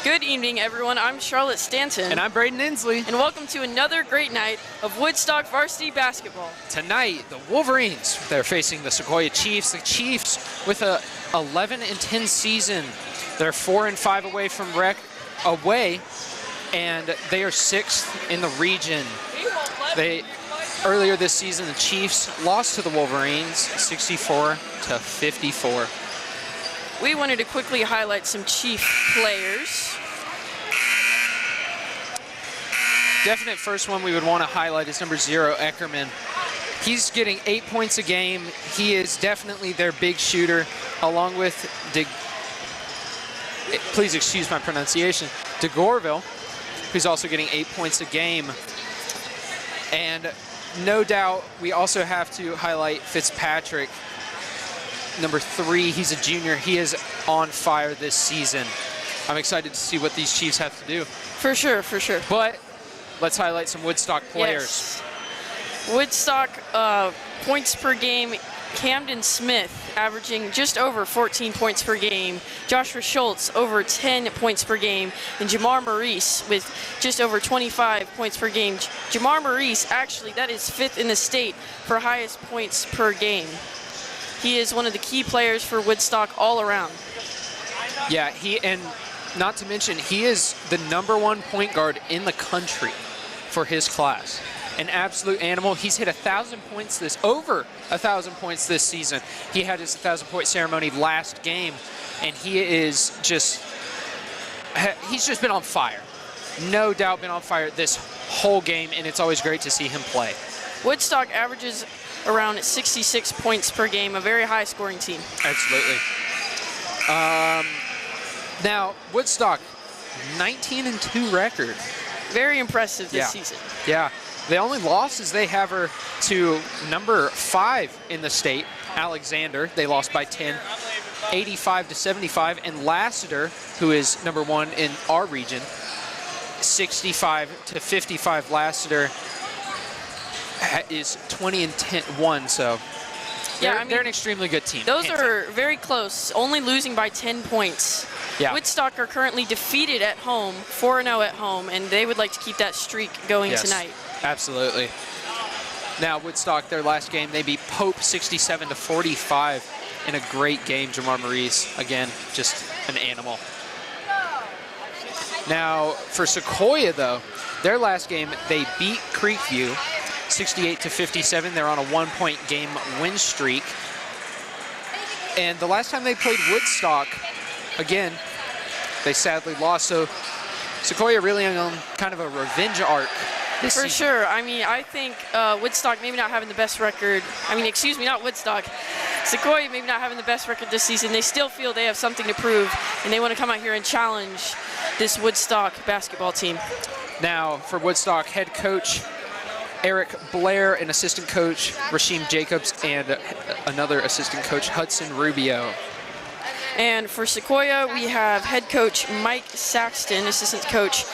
Good evening, everyone. I'm Charlotte Stanton. And I'm Braden Inslee. And welcome to another great night of Woodstock varsity basketball. Tonight, the Wolverines, they're facing the Sequoyah Chiefs. The Chiefs with a 11-10 season. They're 4-5 away from away, and they are 6th in the region. Earlier this season, the Chiefs lost to the Wolverines 64-54. We wanted to quickly highlight some Chief players. Definite first one we would want to highlight is number 0, Eckerman. He's getting 8 points a game. He is definitely their big shooter, along with please excuse my pronunciation, DeGorville, who's also getting 8 points a game. And no doubt we also have to highlight Fitzpatrick. Number 3, he's a junior. He is on fire this season. I'm excited to see what these Chiefs have to do. For sure, for sure. But let's highlight some Woodstock players. Yes. Woodstock points per game, Camden Smith averaging just over 14 points per game, Joshua Schultz over 10 points per game, and Jamar Maurice with just over 25 points per game. Jamar Maurice, actually, that is 5th in the state for highest points per game. He is one of the key players for Woodstock all around. Yeah, and not to mention, he is the #1 point guard in the country for his class. An absolute animal. He's hit over 1,000 points this season. He had his 1,000-point ceremony last game, and he's just been on fire. No doubt been on fire this whole game, and it's always great to see him play. Woodstock averages around 66 points per game, a very high scoring team. Absolutely. Now, Woodstock, 19-2 record. Very impressive this season. Yeah. The only losses they have are to number 5 in the state, Alexander. They lost by 10, 85-75. And Lassiter, who is number 1 in our region, 65-55. Lassiter is 20-1, so they're an extremely good team. Those are very close, only losing by 10 points. Yeah. Woodstock are currently defeated at home, 4-0 at home, and they would like to keep that streak going tonight. Absolutely. Now, Woodstock, their last game, they beat Pope 67-45 in a great game. Jamar Maurice, again, just an animal. Now, for Sequoyah, though, their last game, they beat Creekview 68-57. They're on a 1-point game win streak. And the last time they played Woodstock, again, they sadly lost. So Sequoyah really on kind of a revenge arc this season. For sure. I mean, I think Woodstock maybe not having the best record. I mean, excuse me, not Woodstock. Sequoyah maybe not having the best record this season. They still feel they have something to prove, and they want to come out here and challenge this Woodstock basketball team. Now, for Woodstock, head coach Eric Blair, and assistant coach Rasheem Jacobs, and another assistant coach Hudson Rubio. And for Sequoyah, we have head coach Mike Saxton, assistant coach,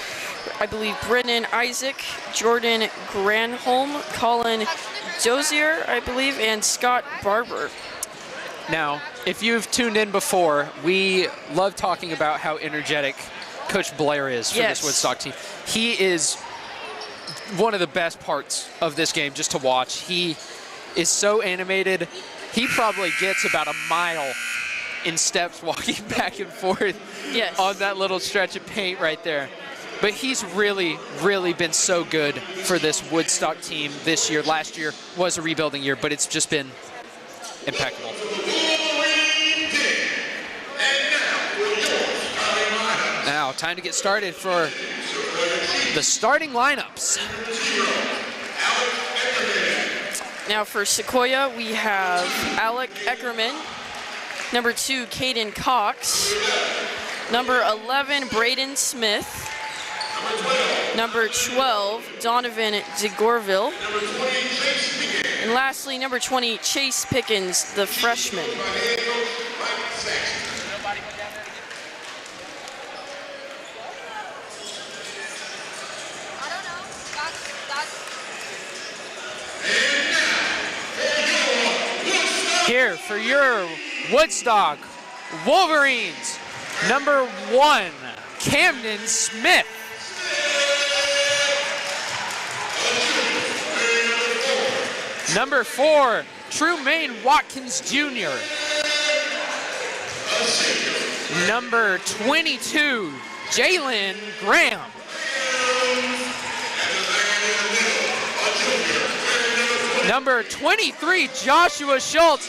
I believe, Brennan Isaac, Jordan Granholm, Colin Dozier, I believe, and Scott Barber. Now, if you've tuned in before, we love talking about how energetic Coach Blair is for this Woodstock team. He is one of the best parts of this game just to watch. He is so animated. He probably gets about a mile in steps walking back and forth on that little stretch of paint right there. But he's really, really been so good for this Woodstock team this year. Last year was a rebuilding year, but it's just been impeccable. Now, time to get started for the starting lineups. Now for Sequoyah, we have Alec Eckerman, number 2, Caden Cox, number 11, Braden Smith, number 12, Donovan DeGorville, and lastly, number 20, Chase Pickens, the freshman. Here for your Woodstock Wolverines, number 1, Camden Smith. Number 4, Trumaine Watkins Jr. Number 22, Jalen Graham. Number 23, Joshua Schultz.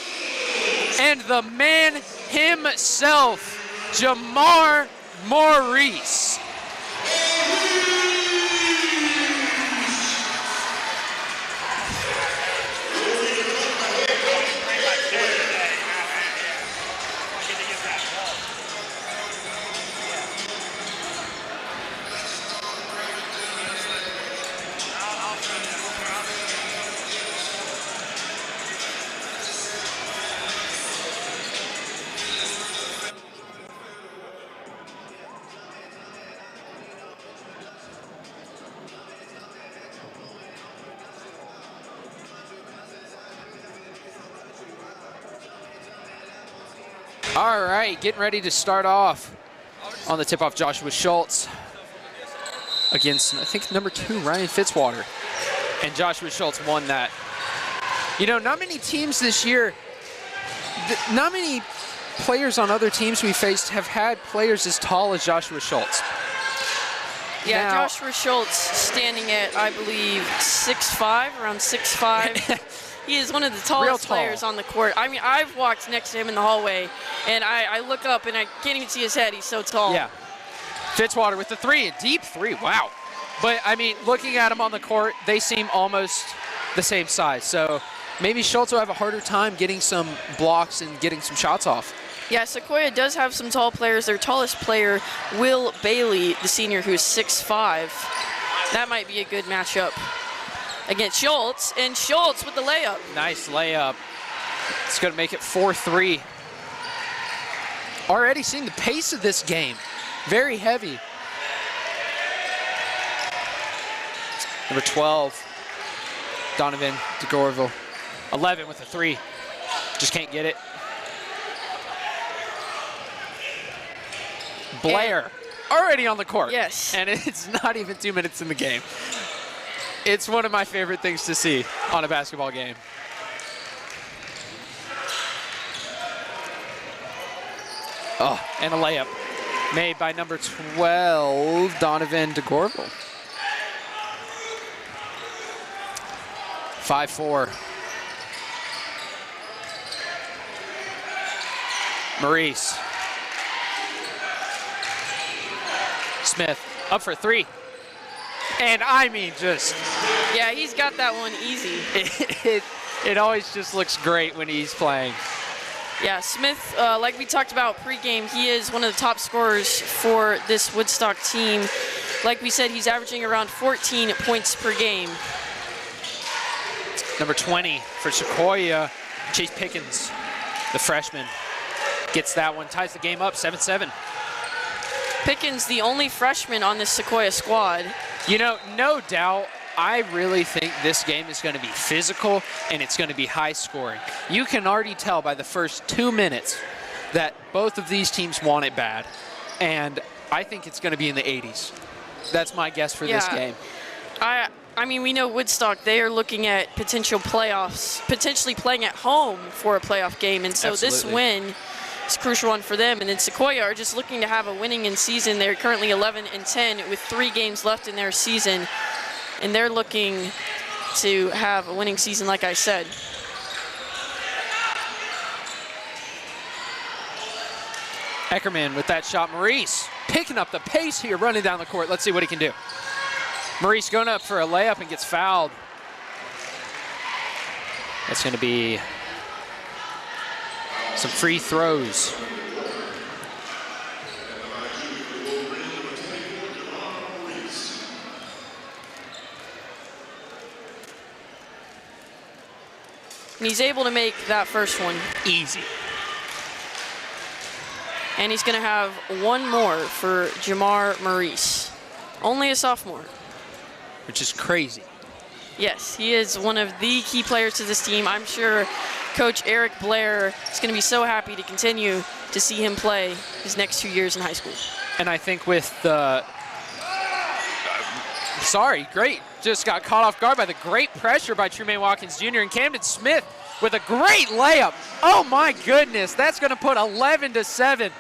And the man himself, Jamar Maurice. All right, getting ready to start off on the tip-off, Joshua Schultz against, I think, number 2, Ryan Fitzwater. And Joshua Schultz won that. You know, not many teams this year, not many players on other teams we faced have had players as tall as Joshua Schultz. Yeah, now, Joshua Schultz standing at, I believe, 6'5", around 6'5". He is one of the tallest players on the court. I mean, I've walked next to him in the hallway, and I look up, and I can't even see his head. He's so tall. Yeah. Fitzwater with the 3, a deep 3. Wow. But, I mean, looking at him on the court, they seem almost the same size. So maybe Schultz will have a harder time getting some blocks and getting some shots off. Yeah, Sequoyah does have some tall players. Their tallest player, Will Bailey, the senior, who's 6'5". That might be a good matchup against Schultz, and Schultz with the layup. Nice layup. It's going to make it 4-3. Already seeing the pace of this game. Very heavy. Number 12, Donovan DeGorville. 11 with a 3. Just can't get it. Blair, already on the court. Yes. And it's not even 2 minutes in the game. It's one of my favorite things to see on a basketball game. Oh, and a layup made by number 12, Donovan DeGorville. 5-4. Maurice. Smith up for 3. And I mean, just. Yeah, he's got that one easy. It always just looks great when he's playing. Yeah, Smith, like we talked about pregame, he is one of the top scorers for this Woodstock team. Like we said, he's averaging around 14 points per game. Number 20 for Sequoyah, Chase Pickens, the freshman, gets that one, ties the game up, 7-7. Pickens, the only freshman on this Sequoyah squad. You know, no doubt, I really think this game is going to be physical and it's going to be high scoring. You can already tell by the first 2 minutes that both of these teams want it bad. And I think it's going to be in the 80s. That's my guess for this game. I mean, we know Woodstock, they are looking at potential playoffs, potentially playing at home for a playoff game. And so this win is a crucial one for them. And then Sequoyah are just looking to have a winning in season. They're currently 11-10 with 3 games left in their season. And they're looking to have a winning season, like I said. Eckerman with that shot. Maurice picking up the pace here, running down the court. Let's see what he can do. Maurice going up for a layup and gets fouled. That's going to be some free throws. And he's able to make that first one. Easy. And he's going to have one more for Jamar Maurice. Only a sophomore. Which is crazy. Yes, he is one of the key players to this team. I'm sure Coach Eric Blair is going to be so happy to continue to see him play his next 2 years in high school. And I think with the, sorry, great, just got caught off guard by the great pressure by Trumaine Watkins Jr. and Camden Smith with a great layup. Oh my goodness, that's gonna put 11-7.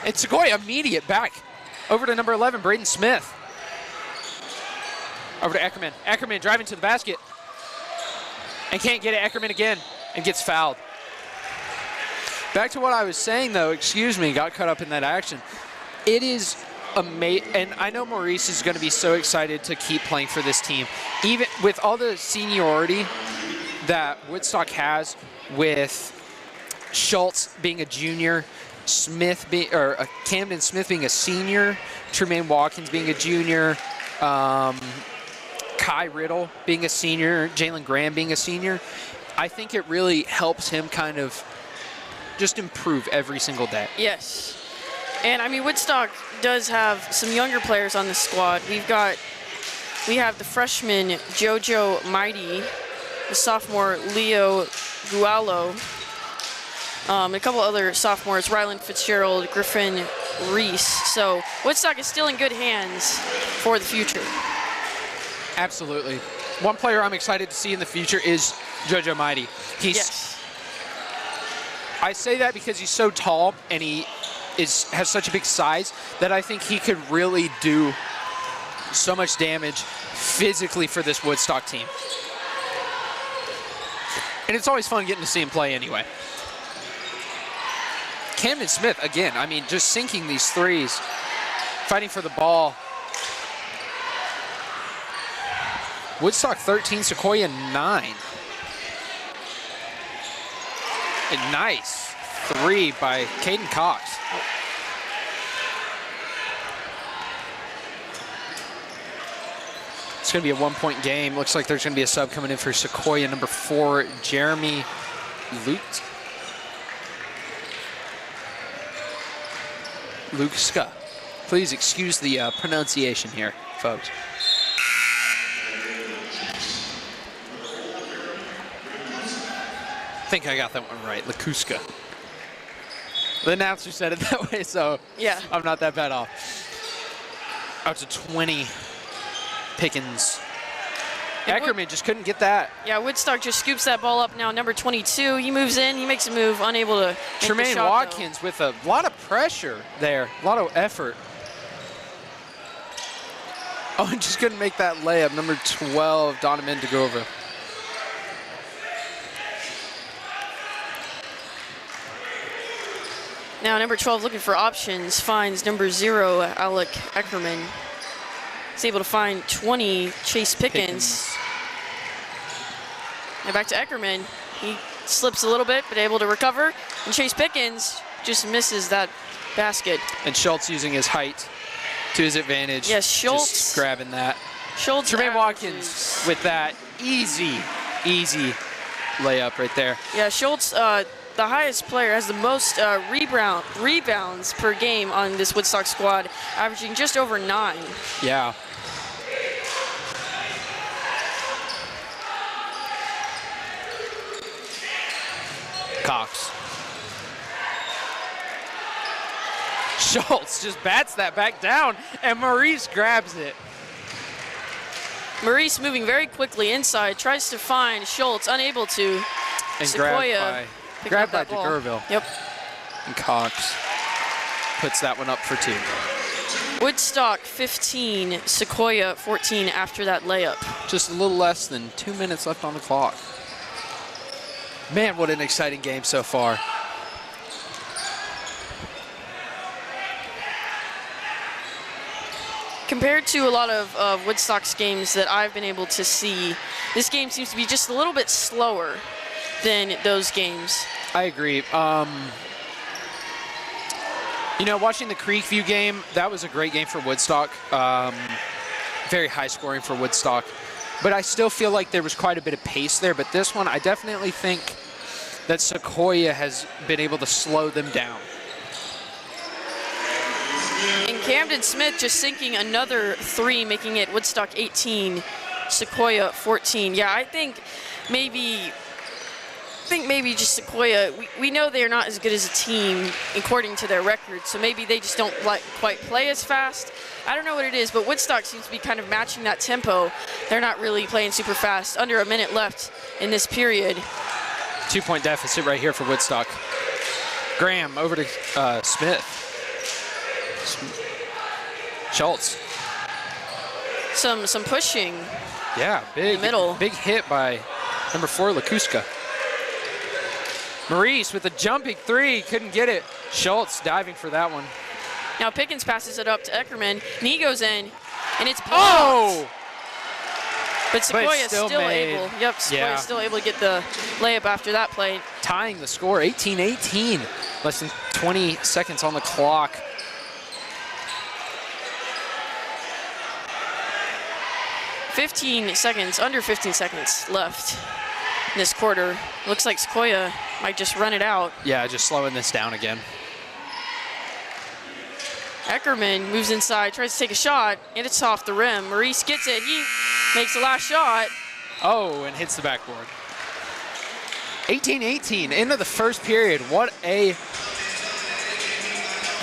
And Sequoyah immediate back over to number 11, Braden Smith. Over to Eckerman. Eckerman driving to the basket and can't get it. Eckerman again and gets fouled. Back to what I was saying though, excuse me, got caught up in that action. It is amazing, and I know Maurice is going to be so excited to keep playing for this team. Even with all the seniority that Woodstock has, with Schultz being a junior, Camden Smith being a senior, Trumaine Watkins being a junior, Kai Riddle being a senior, Jalen Graham being a senior, I think it really helps him kind of just improve every single day. Yes. And I mean, Woodstock does have some younger players on the squad. We have the freshman JoJo Mighty, the sophomore Leo Gualo, a couple other sophomores, Ryland Fitzgerald, Griffin Reese. So Woodstock is still in good hands for the future. Absolutely. One player I'm excited to see in the future is JoJo Mighty. Yes. I say that because he's so tall and he has such a big size that I think he could really do so much damage physically for this Woodstock team. And it's always fun getting to see him play anyway. Camden Smith, again, I mean, just sinking these threes, fighting for the ball. Woodstock 13, Sequoyah 9. A nice three by Caden Cox. It's going to be a one-point game. Looks like there's going to be a sub coming in for Sequoyah, number 4, Jeremy Lukska. Please excuse the pronunciation here, folks. I think I got that one right, Lukuska. The announcer said it that way, so yeah, I'm not that bad off. Out to 20, Pickens. Eckerman just couldn't get that. Yeah, Woodstock just scoops that ball up now. Number 22, he moves in, he makes a move, unable to make Trumaine the shot, Watkins with a lot of pressure there, a lot of effort. Oh, and just couldn't make that layup. Number 12, Donovan Degova. Now number 12 looking for options, finds number 0, Alec Eckerman. He's able to find 20, Chase Pickens. Now back to Eckerman. He slips a little bit, but able to recover. And Chase Pickens just misses that basket. And Schultz using his height to his advantage. Yes, Schultz. Just grabbing that. Schultz. Trumaine Watkins with that easy layup right there. Yeah, Schultz, the highest player, has the most rebounds per game on this Woodstock squad, averaging just over 9. Yeah. Cox. Schultz just bats that back down, and Maurice grabs it. Maurice moving very quickly inside, tries to find Schultz, unable to. And Sequoyah grabbed by DeGurville. Yep. And Cox puts that one up for 2. Woodstock 15, Sequoyah 14 after that layup. Just a little less than 2 minutes left on the clock. Man, what an exciting game so far. Compared to a lot of Woodstock's games that I've been able to see, this game seems to be just a little bit slower than those games. I agree. You know, watching the Creekview game, that was a great game for Woodstock. Very high scoring for Woodstock. But I still feel like there was quite a bit of pace there. But this one, I definitely think that Sequoyah has been able to slow them down. And Camden Smith just sinking another 3, making it Woodstock 18, Sequoyah 14. Yeah, I think maybe think maybe just Sequoyah, we know they're not as good as a team according to their record, so maybe they just don't quite play as fast. I don't know what it is, but Woodstock seems to be kind of matching that tempo. They're not really playing super fast. Under a minute left in this period. 2-point deficit right here for Woodstock. Graham over to Smith. Schultz. Some pushing. Yeah, big middle. Big hit by number 4, Lakuska. Maurice with a jumping 3, couldn't get it. Schultz diving for that one. Now Pickens passes it up to Eckerman, and he goes in, and it's blocked. Oh! But Sequoyah still able. Yep, Sequoyah Yeah. still able to get the layup after that play. Tying the score, 18-18. Less than 20 seconds on the clock. Under 15 seconds left in this quarter. Looks like Sequoyah might just run it out. Yeah, just slowing this down again. Eckerman moves inside, tries to take a shot, and it's off the rim. Maurice gets it. He makes the last shot. Oh, and hits the backboard. 18-18, into the first period. What a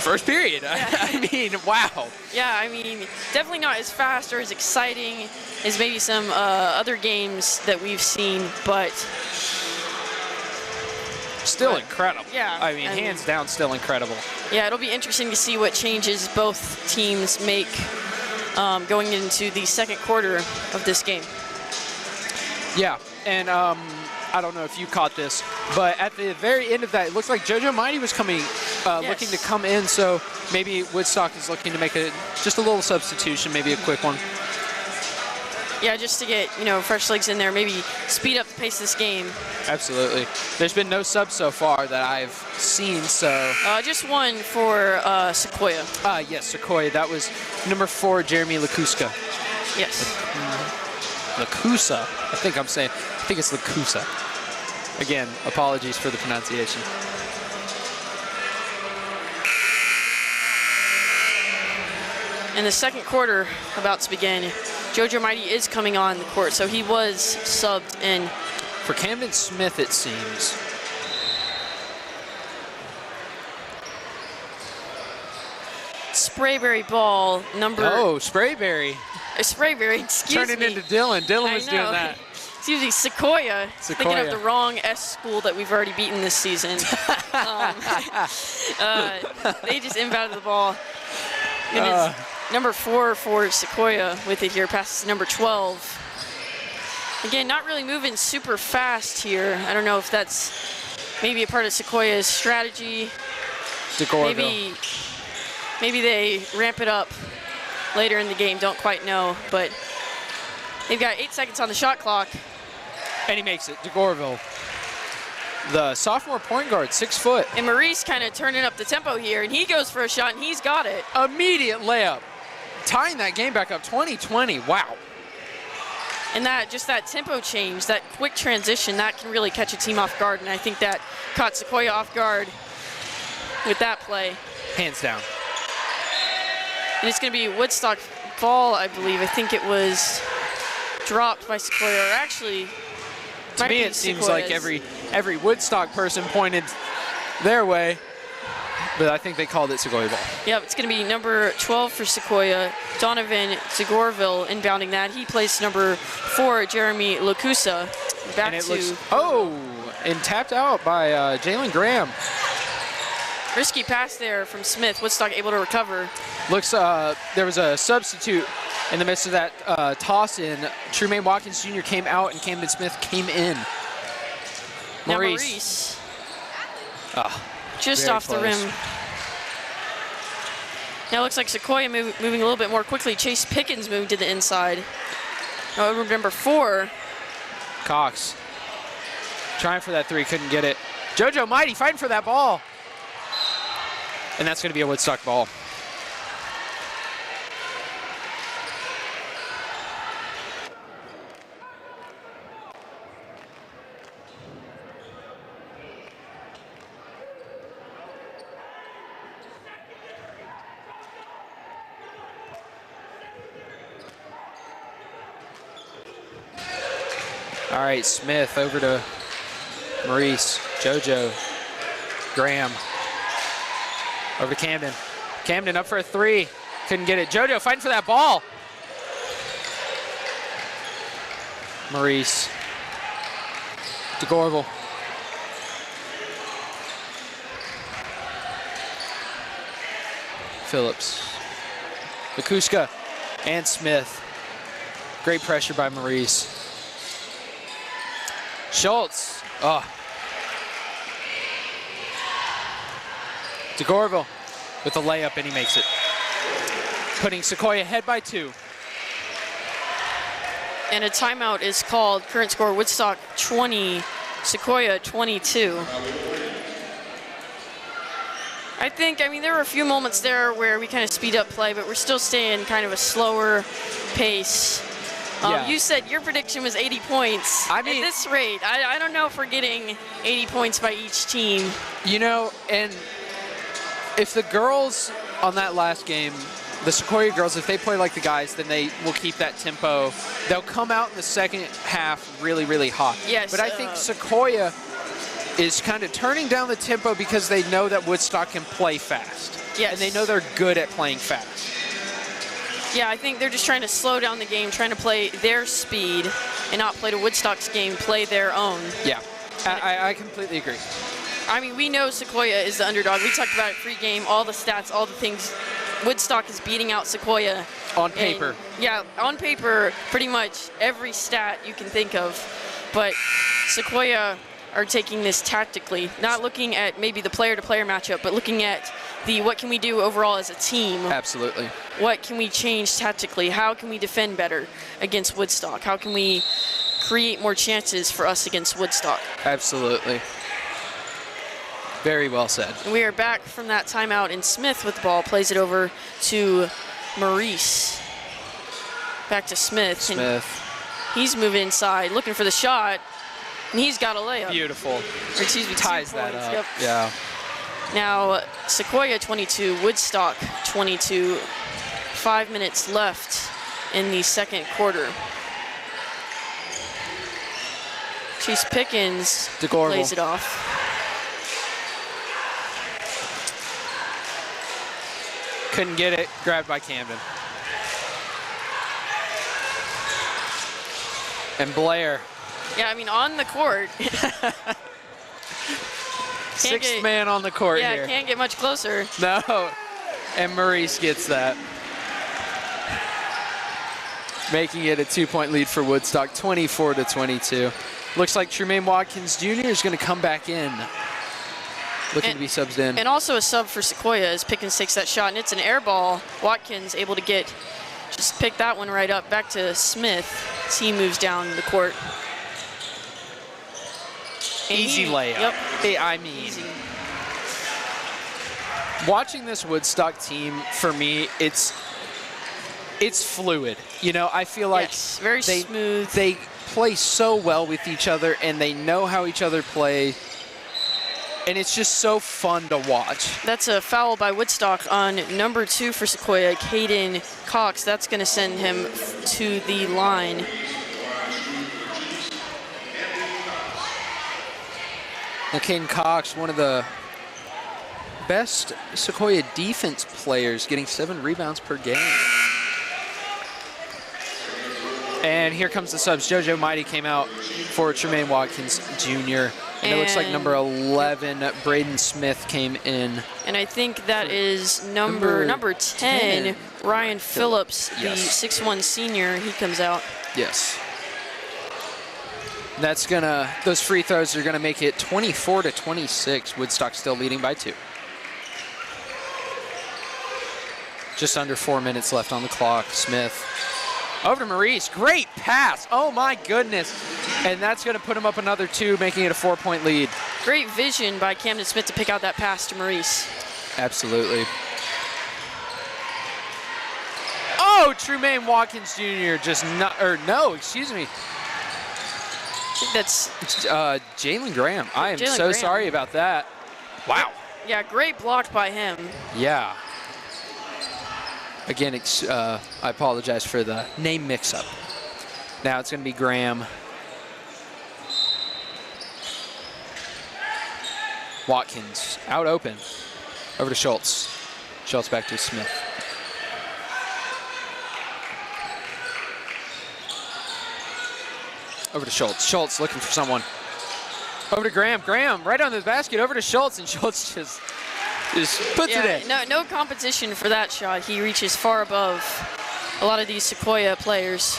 first period. Yeah. I mean, wow. Yeah, I mean, definitely not as fast or as exciting as maybe some other games that we've seen, but still incredible. Yeah. I mean, hands down, still incredible. Yeah, it'll be interesting to see what changes both teams make going into the second quarter of this game. Yeah, and I don't know if you caught this, but at the very end of that, it looks like JoJo Mighty was coming, looking to come in, so maybe Woodstock is looking to make just a little substitution, maybe a quick one. Yeah, just to get, fresh legs in there, maybe speed up the pace of this game. Absolutely. There's been no subs so far that I've seen, so. Just one for Sequoyah. Yes, Sequoyah. That was number 4, Jeremy Lakuska. Yes. Lakusa. I think it's Lakusa. Again, apologies for the pronunciation. And the second quarter about to begin. JoJo Mighty is coming on the court, so he was subbed in. For Camden Smith, it seems. Sprayberry ball, number... Oh, Sprayberry. Sprayberry, excuse me. Turning into Dylan. Dylan was doing that. Excuse me, Sequoyah. Thinking of the wrong S school that we've already beaten this season. They just inbounded the ball. It is number 4 for Sequoyah with it here, passes to number 12. Again, not really moving super fast here. I don't know if that's maybe a part of Sequoyah's strategy. Maybe they ramp it up later in the game, don't quite know, but they've got 8 seconds on the shot clock. And he makes it, DeGorville. The sophomore point guard, 6 foot. And Maurice kind of turning up the tempo here, and he goes for a shot, and he's got it. Immediate layup. Tying that game back up, 20-20, wow. And that tempo change, that quick transition, that can really catch a team off guard, and I think that caught Sequoyah off guard with that play. Hands down. And it's going to be Woodstock ball, I believe. I think it was dropped by Sequoyah, or actually, to me it seems like every Woodstock person pointed their way, but I think they called it Sequoyah ball. Yep, it's going to be number 12 for Sequoyah, Donovan Zagorville inbounding that. He plays number 4, Jeremy Lakusa. And tapped out by Jalen Graham. Risky pass there from Smith. Woodstock able to recover. Looks, there was a substitute in the midst of that toss in. Trumaine Watkins Jr. came out and Camden Smith came in. Maurice. Just off the rim. Now it looks like Sequoyah moving a little bit more quickly. Chase Pickens moved to the inside. Number 4. Cox. Trying for that 3, couldn't get it. JoJo Mighty fighting for that ball. And that's going to be a Woodstock ball. All right, Smith over to Maurice, JoJo, Graham. Over to Camden. Camden up for a 3. Couldn't get it. JoJo fighting for that ball. Maurice. To Gorville. Phillips. Makushka and Smith. Great pressure by Maurice. Schultz. Oh. To Gorville with the layup, and he makes it. Putting Sequoyah ahead by 2. And a timeout is called. Current score, Woodstock 20, Sequoyah 22. I mean, there were a few moments there where we kind of speed up play, but we're still staying kind of a slower pace. Yeah. You said your prediction was 80 points. I mean, at this rate, I don't know if we're getting 80 points by each team. You know, and if the girls on that last game, the Sequoyah girls, if they play like the guys, then they will keep that tempo. They'll come out in the second half really, really hot. Yes. But I think Sequoyah is kind of turning down the tempo because they know that Woodstock can play fast. Yes. And they know they're good at playing fast. Yeah, I think they're just trying to slow down the game, trying to play their speed and not play to Woodstock's game, play their own. Yeah, I completely agree. I mean, we know Sequoyah is the underdog. We talked about it pre-game, all the stats, all the things. Woodstock is beating out Sequoyah. On paper. And, yeah, on paper, pretty much every stat you can think of. But Sequoyah are taking this tactically, not looking at maybe the player-to-player matchup, but looking at what can we do overall as a team. Absolutely. What can we change tactically? How can we defend better against Woodstock? How can we create more chances for us against Woodstock? Absolutely. Very well said. And we are back from that timeout, and Smith with the ball plays it over to Maurice. Back to Smith. Smith. And he's moving inside, looking for the shot, and he's got a layup. Beautiful. Or excuse me, ties 2 that points. up. Yep. Yeah. Now, Sequoyah 22, Woodstock 22. 5 minutes left in the second quarter. Chase Pickens plays it off. Couldn't get it. Grabbed by Camden. And Blair. Yeah, I mean, on the court. Sixth man on the court here. Yeah, can't get much closer. No. And Maurice gets that. Making it a 2-point lead for Woodstock, 24-22. Looks like Tremaine Watkins Jr. is going to come back in. Looking to be subbed in. And also a sub for Sequoyah as Pickens takes that shot, and it's an air ball. Watkins able to just pick that one right up. Back to Smith as he moves down the court. And Easy layup. Yep. I mean, Easy. Watching this Woodstock team, for me, it's fluid. You know, I feel like very smooth. They play so well with each other, and they know how each other play. And it's just so fun to watch. That's a foul by Woodstock on number 2 for Sequoyah, Caden Cox. That's going to send him to the line. Now, Caden Cox, one of the best Sequoyah defense players, getting 7 rebounds per game. And here comes the subs. JoJo Mighty came out for Tremaine Watkins Jr. And it looks like number 11, Braden Smith, came in. And I think that is number 10, Ryan Phillips, the 6'1" senior. He comes out. Yes. That's those free throws are gonna make it 24-26. Woodstock still leading by 2. Just under 4 minutes left on the clock. Smith. Over to Maurice. Great pass. Oh, my goodness. And that's going to put him up another 2, making it a 4-point lead. Great vision by Camden Smith to pick out that pass to Maurice. Absolutely. Oh, Tremaine Watkins Jr. Excuse me. I think that's Jalen Graham. I am so sorry about that. Wow. Yeah, great block by him. Yeah. Again, I apologize for the name mix-up. Now it's going to be Graham. Watkins out open. Over to Schultz. Schultz back to Smith. Over to Schultz. Schultz looking for someone. Over to Graham. Graham right on the basket. Over to Schultz, and Schultz just puts it in. No competition for that shot. He reaches far above a lot of these Sequoyah players.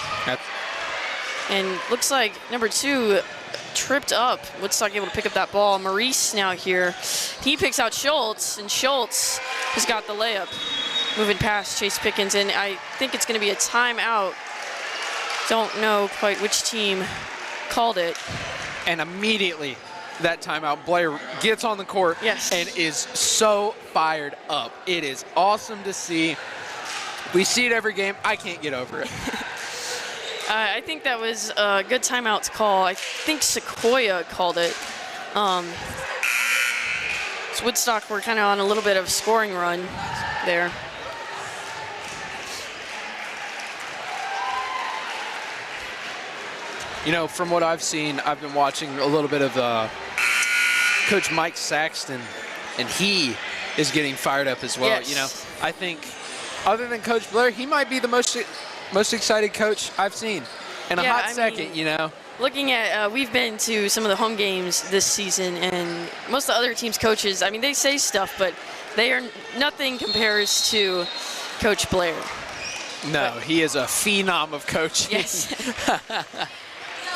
And looks like number 2 tripped up. Woodstock able to pick up that ball. Maurice now here. He picks out Schultz, and Schultz has got the layup. Moving past Chase Pickens, and I think it's going to be a timeout. Don't know quite which team called it. And immediately that timeout, Blair gets on the court and is so fired up. It is awesome to see. We see it every game. I can't get over it. I think that was a good timeout to call. I think Sequoyah called it. So Woodstock were kind of on a little bit of a scoring run there. You know, from what I've seen, I've been watching a little bit of Coach Mike Saxton, and he is getting fired up as well. Yes. You know, I think other than Coach Blair, he might be the most excited coach I've seen in a hot second, you know. Looking at, we've been to some of the home games this season, and most of the other teams' coaches, I mean, they say stuff, but nothing compares to Coach Blair. No, he is a phenom of coaching. Yes.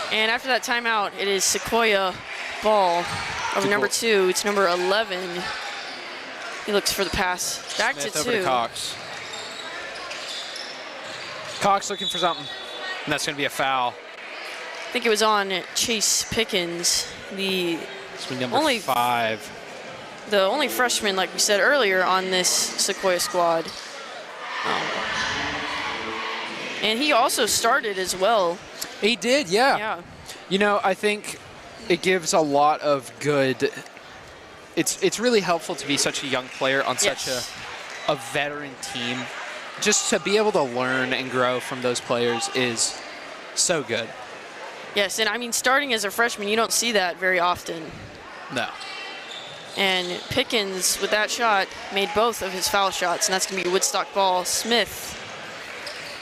And after that timeout, it is Sequoyah ball over number 2. It's number 11. He looks for the pass. Back Smith to 2. Over to Cox. Cox looking for something, and that's going to be a foul. I think it was on Chase Pickens, the number 5. The only freshman, like we said earlier, on this Sequoyah squad. And he also started as well. He did, yeah. You know, I think it gives a lot of good. It's really helpful to be such a young player on such a veteran team. Just to be able to learn and grow from those players is so good. Yes, and I mean, starting as a freshman, you don't see that very often. No. And Pickens, with that shot, made both of his foul shots, and that's going to be Woodstock ball. Smith,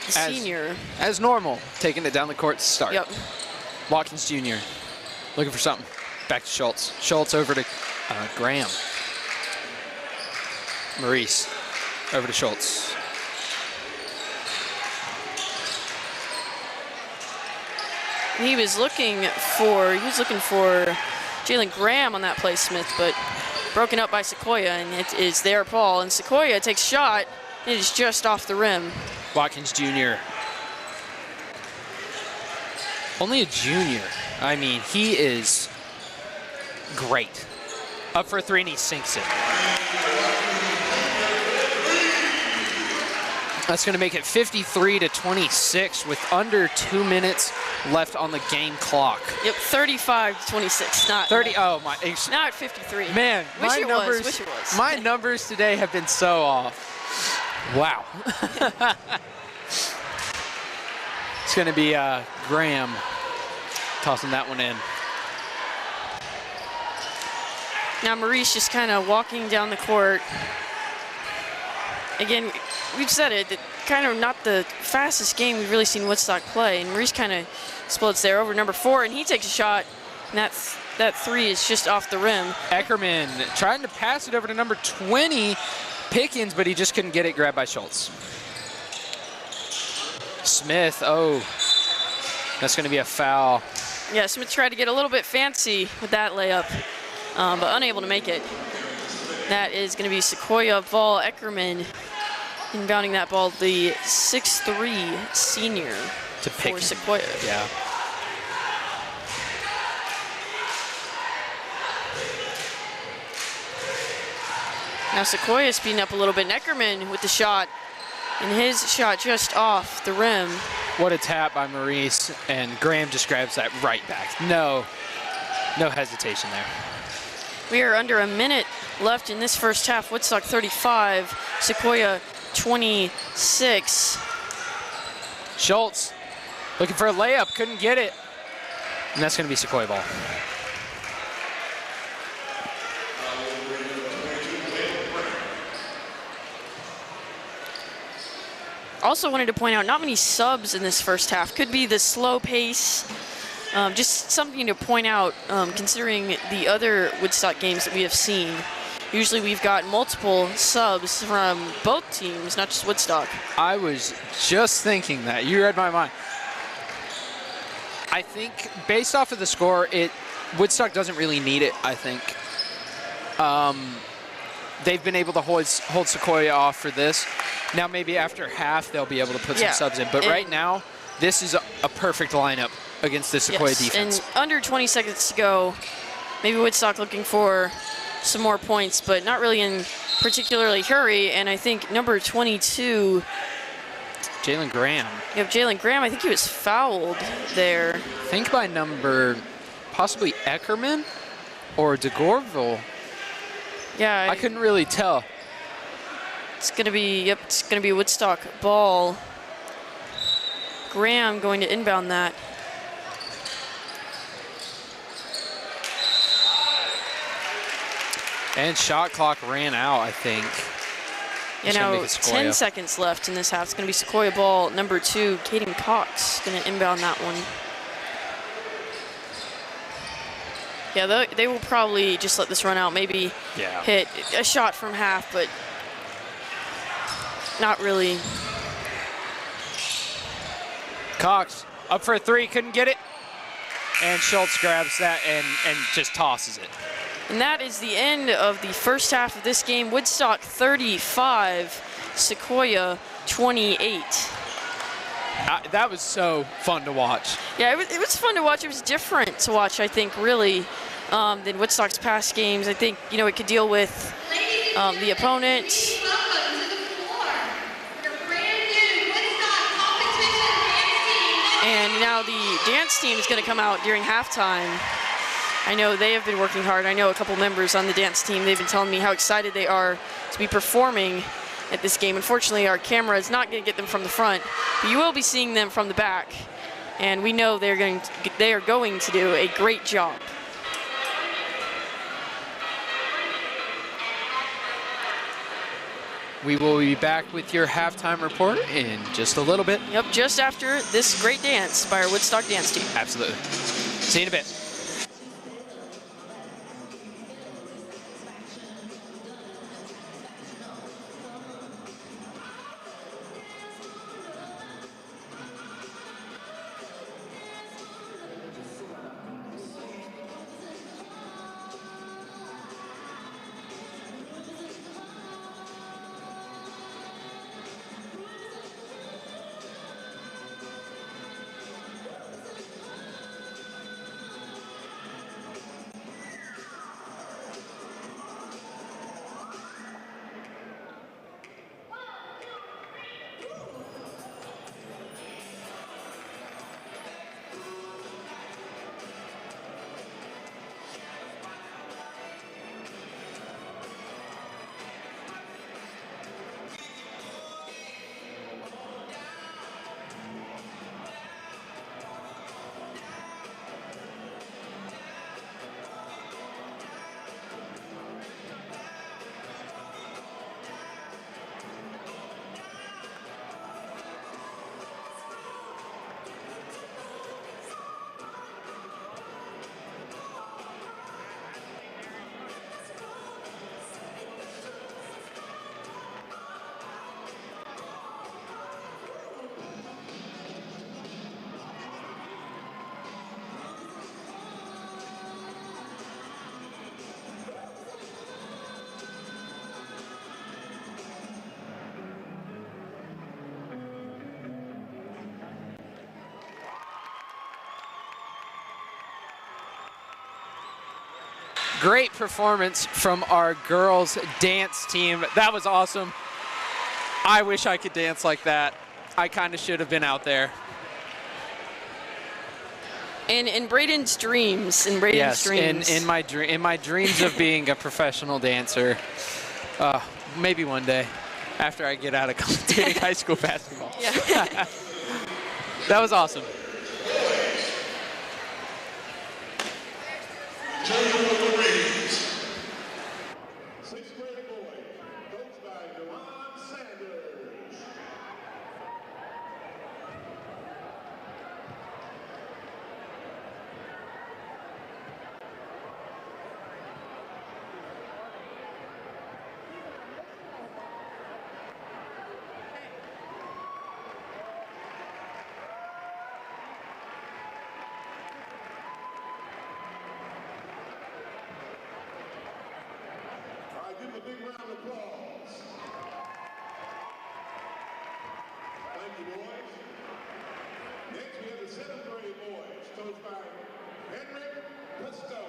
the senior. As normal, taking it down the court to start. Yep. Watkins Jr. looking for something. Back to Schultz. Schultz over to Graham. Maurice over to Schultz. He was looking for Jalen Graham on that play, Smith, but broken up by Sequoyah, and it is their ball. And Sequoyah takes a shot. It is just off the rim. Watkins Jr. Only a junior. I mean, he is great. Up for a 3, and he sinks it. That's going to make it 53-26 with under 2 minutes left on the game clock. Yep, 35-26. Not 30. Oh my! Not 53. Man, wish it was. My numbers today have been so off. Wow. It's going to be Graham tossing that one in. Now Maurice just kind of walking down the court. Again, we've said it, that kind of not the fastest game we've really seen Woodstock play. And Maurice kind of explodes there over number 4, and he takes a shot, and that 3 is just off the rim. Eckerman trying to pass it over to number 20, Pickens, but he just couldn't get it. Grabbed by Schultz. Smith, that's going to be a foul. Yeah, Smith tried to get a little bit fancy with that layup, but unable to make it. That is going to be Sequoyah ball. Eckerman inbounding that ball, the 6'3" senior to for Sequoyah. Yeah. Now Sequoyah speeding up a little bit. Eckerman with the shot, and his shot just off the rim. What a tap by Maurice, and Graham just grabs that right back. No hesitation there. We are under a minute left in this first half. Woodstock 35, Sequoyah 26. Schultz looking for a layup, couldn't get it. And that's going to be Sequoyah ball. Also wanted to point out, not many subs in this first half. Could be the slow pace. Just something to point out, considering the other Woodstock games that we have seen. Usually we've got multiple subs from both teams, not just Woodstock. I was just thinking that. You read my mind. I think based off of the score, Woodstock doesn't really need it, I think. They've been able to hold Sequoyah off for this. Now maybe after half they'll be able to put some subs in. But right now, this is a perfect lineup against the Sequoyah defense. And under 20 seconds to go, maybe Woodstock looking for some more points, but not really in particularly hurry. And I think number 22, Jalen Graham. You have Jalen Graham. I think he was fouled there. I think by number possibly Eckerman or DeGorville. Yeah. I couldn't really tell. It's going to be, it's going to be Woodstock ball. Graham going to inbound that. And shot clock ran out, I think. You know, 10 seconds left in this half. It's going to be Sequoyah ball number 2. Kaden Cox going to inbound that one. Yeah, they will probably just let this run out. Maybe hit a shot from half, but not really. Cox up for a 3, couldn't get it. And Schultz grabs that and just tosses it. And that is the end of the first half of this game. Woodstock 35, Sequoyah 28. That was so fun to watch. Yeah, it was fun to watch. It was different to watch, I think, really, than Woodstock's past games. I think, you know, it could deal with the opponent. And now the dance team is going to come out during halftime. I know they have been working hard. I know a couple members on the dance team, they've been telling me how excited they are to be performing at this game. Unfortunately, our camera is not going to get them from the front, but you will be seeing them from the back. And we know they are going to do a great job. We will be back with your halftime report in just a little bit. Yep, just after this great dance by our Woodstock dance team. Absolutely. See you in a bit. Great performance from our girls dance team. That was awesome. I wish I could dance like that. I kind of should have been out there. And in Braden's dreams, in my dreams of being a professional dancer, maybe one day after I get out of commentating high school basketball. Yeah. That was awesome. round of applause. Thank you, boys. Next, we have the 7th grade boys, coached by Henry Pisto.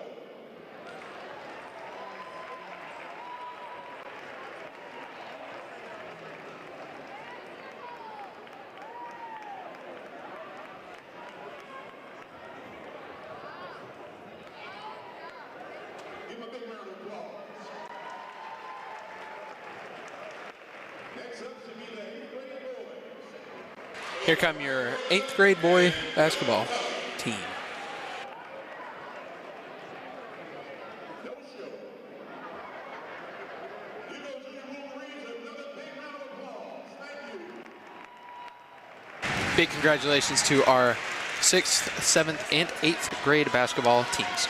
Give him a big round of applause. Next up to be the 8th grade boys. Here come your 8th grade boy basketball team. No show. Give those Junior Wolverines another big round of applause. Thank you. Big congratulations to our 6th, 7th, and 8th grade basketball teams.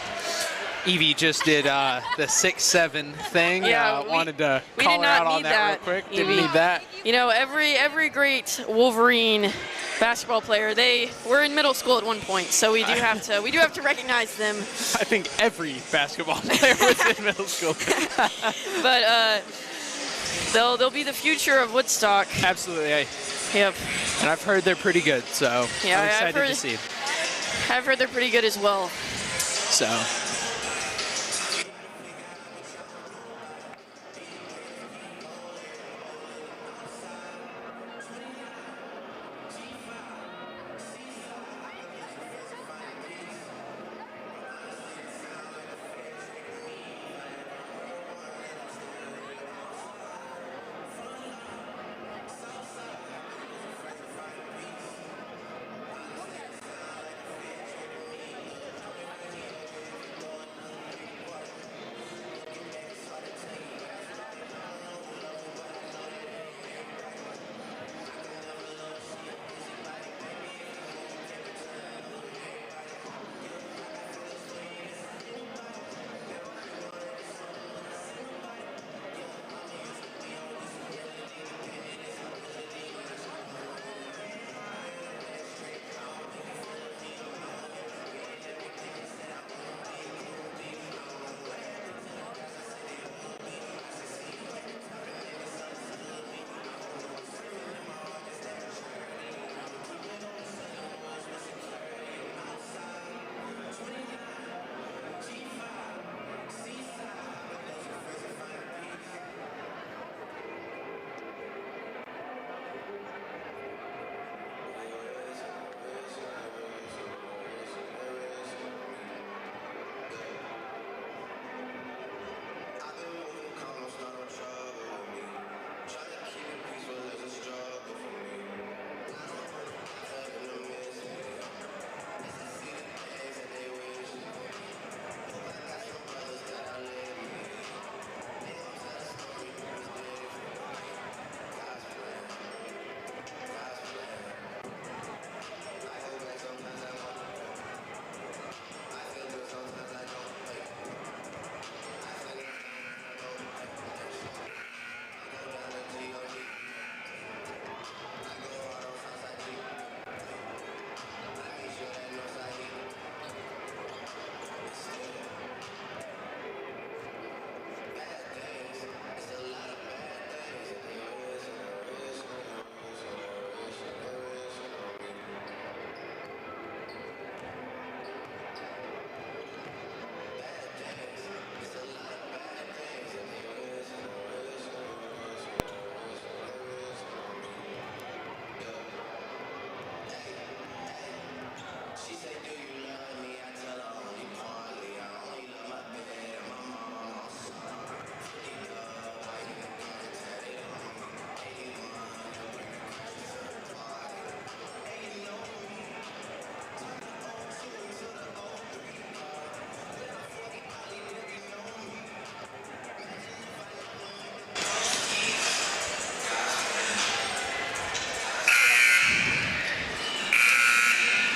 Evie just did the 6-7 thing. Yeah, wanted to we call did her not out on need that that, real quick. Evie. Didn't need that. You know, every great Wolverine basketball player, they were in middle school at one point, so we do have to recognize them. I think every basketball player was in middle school. But they'll be the future of Woodstock. Absolutely. Yep. And I've heard they're pretty good, so Yeah, I'm I've excited to see. I've heard they're pretty good as well. So.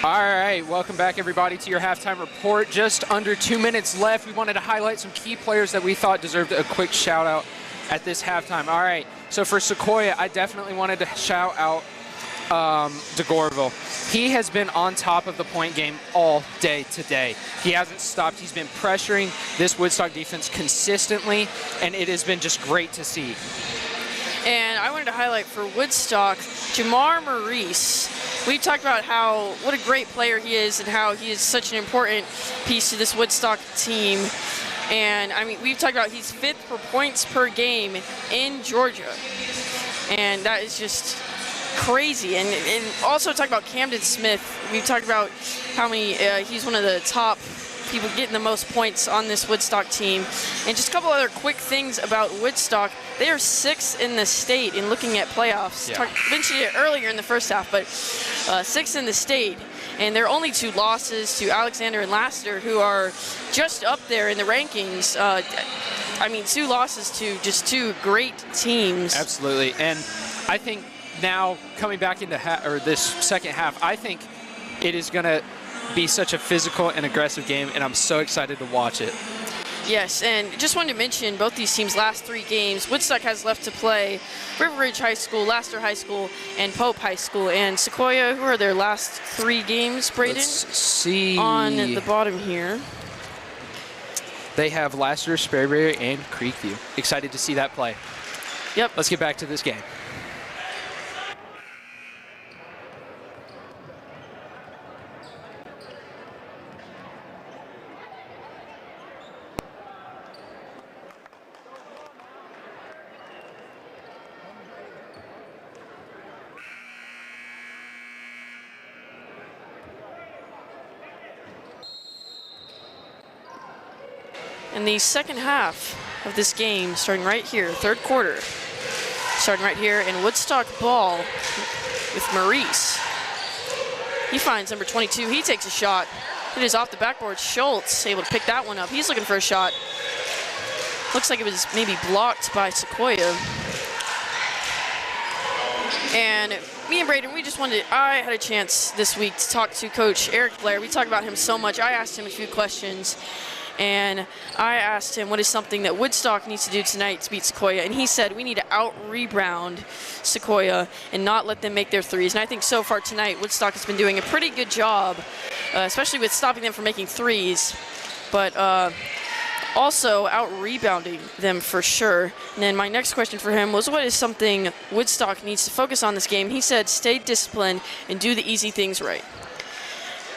All right, welcome back everybody to your halftime report. Just under 2 minutes left. We wanted to highlight some key players that we thought deserved a quick shout out at this halftime. All right, so for Sequoyah, I definitely wanted to shout out DeGorville. He has been on top of the point game all day today. He hasn't stopped. He's been pressuring this Woodstock defense consistently, and it has been just great to see. And I wanted to highlight for Woodstock, Jamar Maurice. We talked about what a great player he is and how he is such an important piece to this Woodstock team. And I mean, we've talked about he's 5th for points per game in Georgia. And that is just crazy. And also talk about Camden Smith. We've talked about how many, he's one of the top people getting the most points on this Woodstock team. And just a couple other quick things about Woodstock. They are 6th in the state in looking at playoffs. Yeah. Mentioned it earlier in the first half, but 6th in the state. And there are only 2 losses to Alexander and Lassiter, who are just up there in the rankings. I mean, 2 losses to just 2 great teams. Absolutely. And I think now coming back into this second half, I think it is going to be such a physical and aggressive game, and I'm so excited to watch it. Yes, and just wanted to mention both these teams' last 3 games. Woodstock has left to play River Ridge High School, Lassiter High School, and Pope High School. And Sequoyah, who are their last 3 games, Braden? Let's see. On the bottom here. They have Lassiter, Sperryberry, and Creekview. Excited to see that play. Yep. Let's get back to this game. In the second half of this game, starting right here, 3rd quarter, starting right here in Woodstock ball with Maurice. He finds number 22. He takes a shot. It is off the backboard. Schultz able to pick that one up. He's looking for a shot. Looks like it was maybe blocked by Sequoyah. And me and Braden, I had a chance this week to talk to Coach Eric Blair. We talked about him so much. I asked him a few questions. And I asked him what is something that Woodstock needs to do tonight to beat Sequoyah, and he said we need to out-rebound Sequoyah and not let them make their threes. And I think so far tonight, Woodstock has been doing a pretty good job, especially with stopping them from making threes, but also out-rebounding them for sure. And then my next question for him was, what is something Woodstock needs to focus on this game? He said, stay disciplined and do the easy things right.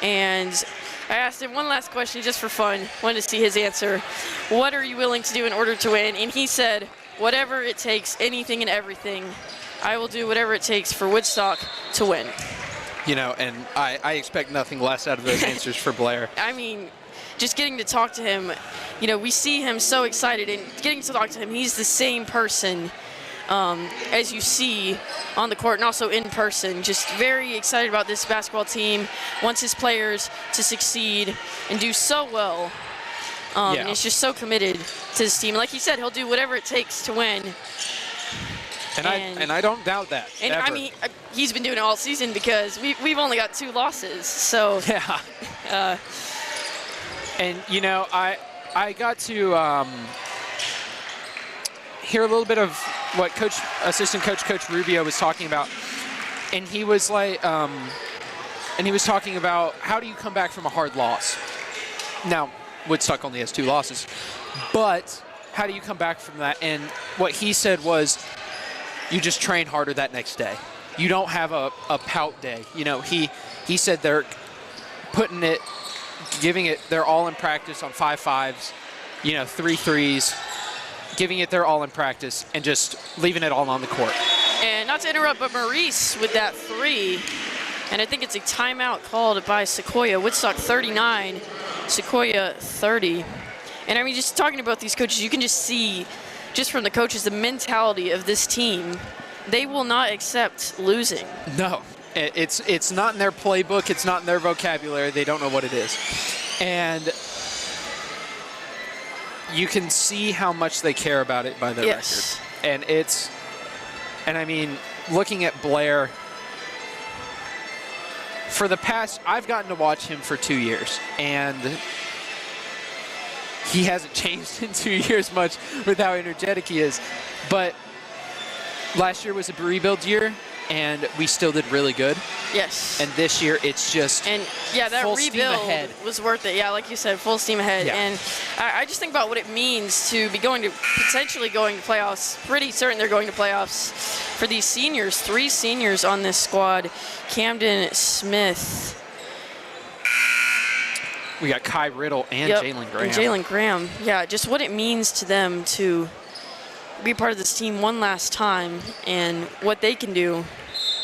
And I asked him one last question just for fun. Wanted to see his answer. What are you willing to do in order to win? And he said, whatever it takes, anything and everything. I will do whatever it takes for Woodstock to win. You know, and I expect nothing less out of those answers for Blair. I mean, just getting to talk to him, you know, we see him so excited, and getting to talk to him, he's the same person as you see on the court and also in person. Just very excited about this basketball team, wants his players to succeed and do so well. And he's just so committed to this team. Like he said, he'll do whatever it takes to win. And I don't doubt that. And ever. I mean, he's been doing it all season because we've only got 2 losses. So yeah. And you know, I got to hear a little bit of what assistant coach Rubio was talking about, and he was like, and he was talking about how do you come back from a hard loss. Now, Woodstock only has 2 losses, but how do you come back from that? And what he said was, you just train harder that next day. You don't have a pout day. You know, he said they're putting it, giving it their all in practice on 5-5s, you know, 3 threes, giving it their all in practice and just leaving it all on the court. And not to interrupt, but Maurice with that 3, and I think it's a timeout called by Sequoyah. Woodstock 39, Sequoyah 30. And I mean, just talking about these coaches, you can just see, just from the coaches, the mentality of this team. They will not accept losing. No, it's not in their playbook. It's not in their vocabulary. They don't know what it is. And you can see how much they care about it by their record. And I mean, looking at Blair, for the past, I've gotten to watch him for 2 years, and he hasn't changed in 2 years much with how energetic he is. But last year was a rebuild year, and we still did really good. Yes. And this year, it's just that full steam rebuild ahead. was worth it. Yeah, like you said, full steam ahead. Yeah. And I just think about what it means to be potentially going to playoffs. Pretty certain they're going to playoffs for these seniors. 3 seniors on this squad. Camden Smith. We got Kai Riddle and Jalen Graham. And Jalen Graham. Yeah, just what it means to them to be part of this team one last time and what they can do.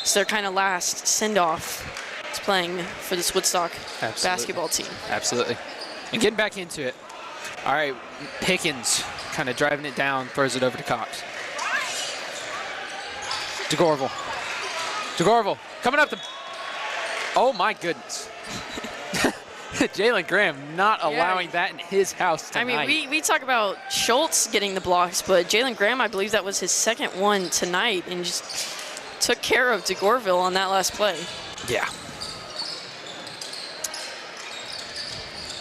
It's their kind of last send-off. It's playing for this Woodstock basketball team. Absolutely. And getting back into it. All right, Pickens kind of driving it down, throws it over to Cox. DeGorville coming up the... Oh, my goodness. Jalen Graham not allowing that in his house tonight. I mean, we talk about Schultz getting the blocks, but Jalen Graham, I believe that was his second one tonight, and just took care of DeGorville on that last play. Yeah.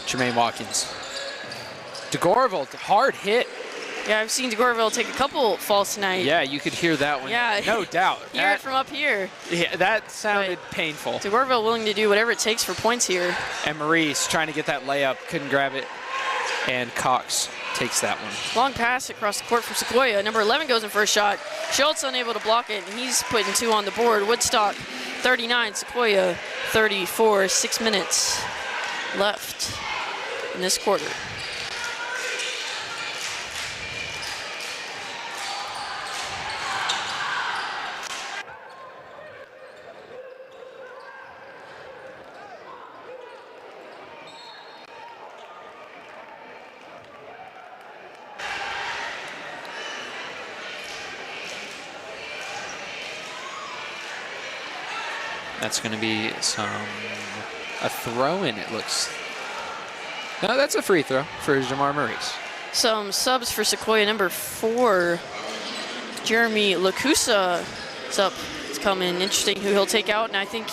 Jermaine Watkins. DeGorville, hard hit. Yeah, I've seen DeGorville take a couple falls tonight. Yeah, you could hear that one. Yeah. No doubt. Hear it from up here. Yeah, that sounded painful. DeGorville willing to do whatever it takes for points here. And Maurice trying to get that layup, couldn't grab it. And Cox takes that one. Long pass across the court from Sequoyah. Number 11 goes in for a shot. Schultz unable to block it, and he's putting 2 on the board. Woodstock 39, Sequoyah 34. 6 minutes left in this quarter. That's going to be a throw in, it looks. No, that's a free throw for Jamar Maurice. Some subs for Sequoyah. Number 4, Jeremy Lacusa is up. It's coming. Interesting who he'll take out, and I think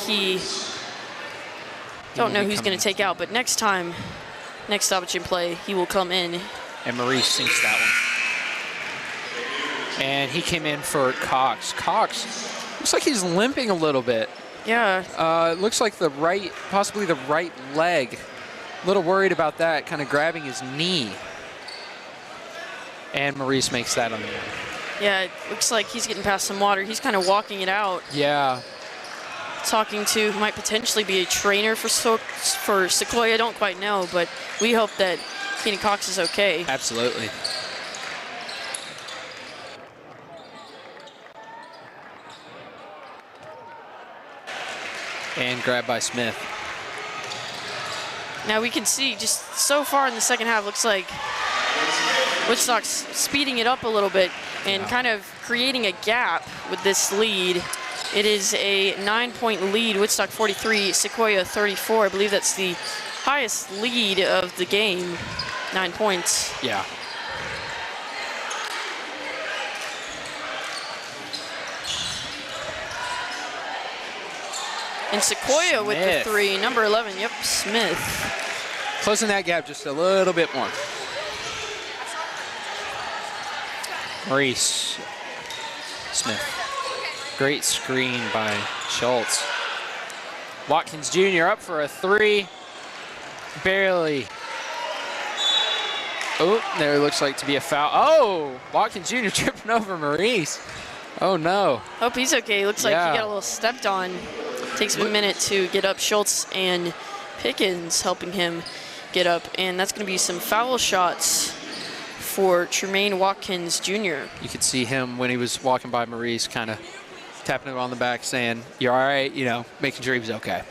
don't know who he's going to take out, but next stoppage in play, he will come in. And Maurice sinks that one. And he came in for Cox. Cox looks like he's limping a little bit. Yeah. It looks like possibly the right leg. A little worried about that, kind of grabbing his knee. And Maurice makes that on the way. Yeah, it looks like he's getting past some water. He's kind of walking it out. Yeah. Talking to who might potentially be a trainer for Sequoyah. Don't quite know, but we hope that Keenan Cox is okay. Absolutely. And grabbed by Smith. Now we can see just so far in the second half, looks like Woodstock's speeding it up a little bit and kind of creating a gap with this lead. It is a 9-point lead, Woodstock 43, Sequoyah 34. I believe that's the highest lead of the game, 9 points. Yeah. And Sequoyah with the 3, number 11, Smith. Closing that gap just a little bit more. Maurice Smith. Great screen by Schultz. Watkins Jr. up for a 3. Barely. Oh, there looks like to be a foul. Oh, Watkins Jr. tripping over Maurice. Oh, no. Hope he's okay. Looks like he got a little stepped on. Takes him a minute to get up. Schultz and Pickens helping him get up. And that's going to be some foul shots for Tremaine Watkins Jr. You could see him when he was walking by Maurice kind of tapping him on the back saying, "You're all right," making sure he was okay.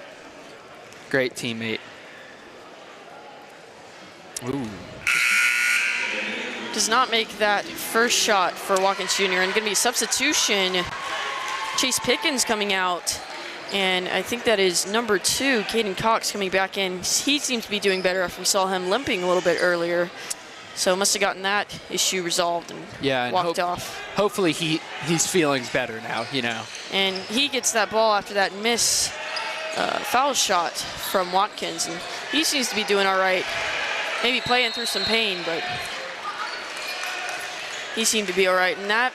Great teammate. Ooh. Does not make that first shot for Watkins Jr. And going to be a substitution. Chase Pickens coming out. And I think that is number 2, Caden Cox, coming back in. He seems to be doing better after we saw him limping a little bit earlier. So must have gotten that issue resolved and walked off. Hopefully he's feeling better now, And he gets that ball after that miss foul shot from Watkins. And he seems to be doing all right. Maybe playing through some pain, but he seemed to be all right. And that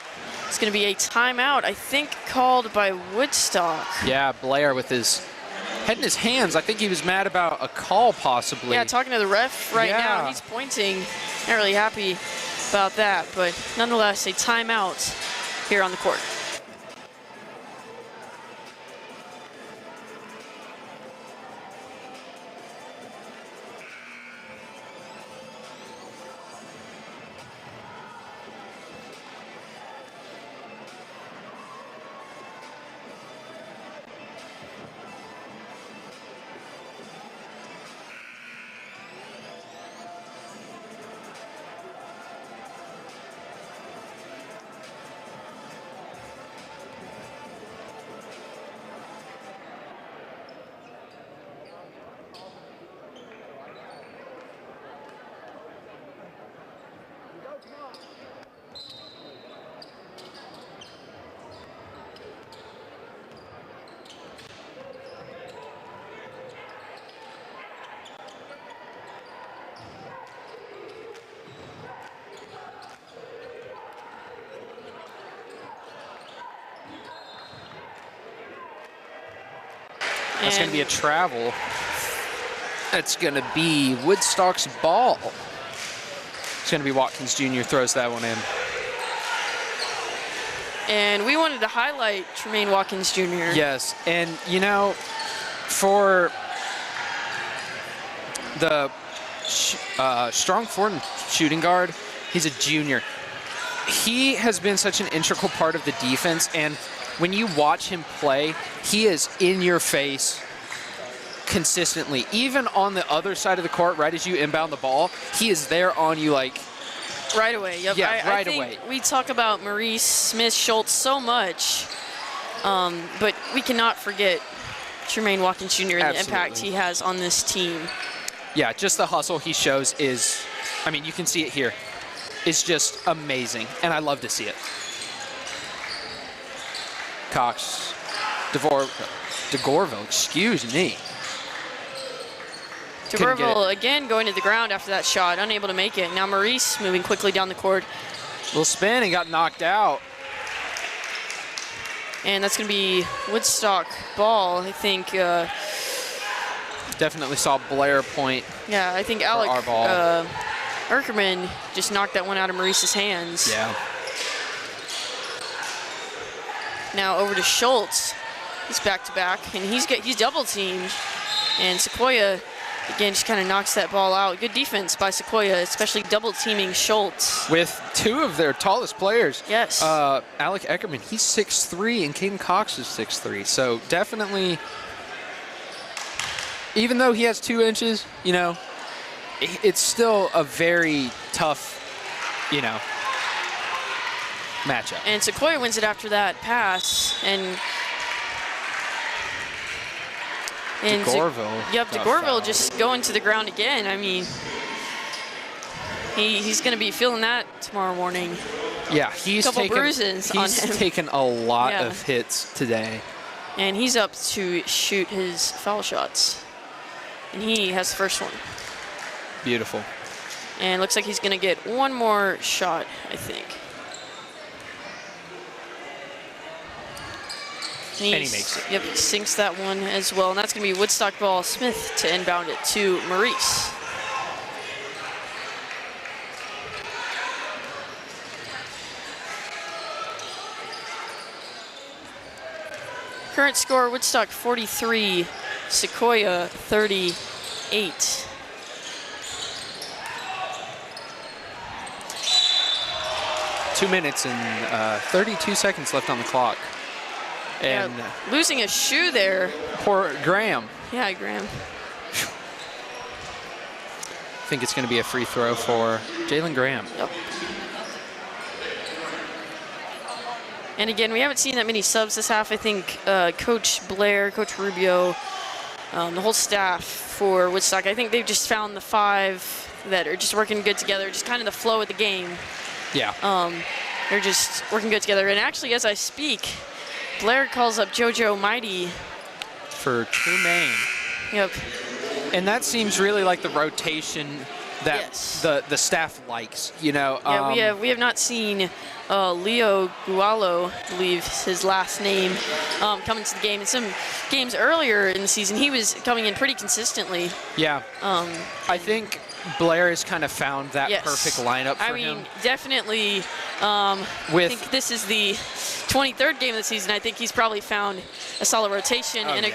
It's going to be a timeout, I think, called by Woodstock. Yeah, Blair with his head in his hands. I think he was mad about a call, possibly. Yeah, talking to the ref right now. He's pointing. Not really happy about that, but nonetheless, a timeout here on the court. That's going to be a travel. That's going to be Woodstock's ball. It's going to be Watkins Jr. throws that one in. And we wanted to highlight Tremaine Watkins Jr. Yes, and you know, for the strong forward and shooting guard, he's a junior. He has been such an integral part of the defense, and when you watch him play, he is in your face consistently. Even on the other side of the court, right as you inbound the ball, he is there on you like right away. Yep. Yeah, I think away. We talk about Maurice Smith-Schultz so much, but we cannot forget Tremaine Watkins Jr. and the impact he has on this team. Yeah, just the hustle he shows is, I mean, you can see it here. It's just amazing, and I love to see it. Cox, DeGorville, excuse me. DeGorville again going to the ground after that shot, unable to make it. Now Maurice moving quickly down the court. Little spin and got knocked out. And that's going to be Woodstock ball, I think. Definitely saw Blair point. Yeah, I think Alec Erkerman just knocked that one out of Maurice's hands. Yeah. Now over to Schultz. He's back-to-back, and he's double teamed. And Sequoyah, again, just kind of knocks that ball out. Good defense by Sequoyah, especially double teaming Schultz. With two of their tallest players. Yes. Alec Eckerman, he's 6'3", and Caden Cox is 6'3". So definitely, even though he has 2 inches, you know, it's still a very tough, you know, matchup. And Sequoyah wins it after that pass, and DeGorville. Yep, DeGorville just going to the ground again. I mean, he's going to be feeling that tomorrow morning. Yeah, he's taken a lot of hits today. And he's up to shoot his foul shots. And he has the first one. Beautiful. And looks like he's going to get one more shot, I think. And he makes it. Yep, he sinks that one as well. And that's going to be Woodstock ball Smith to inbound it to Maurice. Current score, Woodstock 43, Sequoyah 38. Two minutes and 32 seconds left on the clock. And losing a shoe there. Poor Graham. Yeah, Graham. I think it's going to be a free throw for Jalen Graham. Yep. And again, we haven't seen that many subs this half. I think Coach Blair, Coach Rubio, the whole staff for Woodstock, I think they've just found the 5 that are just working good together, just kind of the flow of the game. Yeah. They're just working good together. And actually, as I speak, Blair calls up JoJo Mighty for Tremaine. Yep. And that seems really like the rotation that the staff likes. You know. Yeah, we have not seen Leo Gualo, I believe his last name, come into the game. In some games earlier in the season, he was coming in pretty consistently. Yeah. I think Blair has kind of found that perfect lineup for him. I mean, definitely. I think this is the 23rd game of the season. I think he's probably found a solid rotation and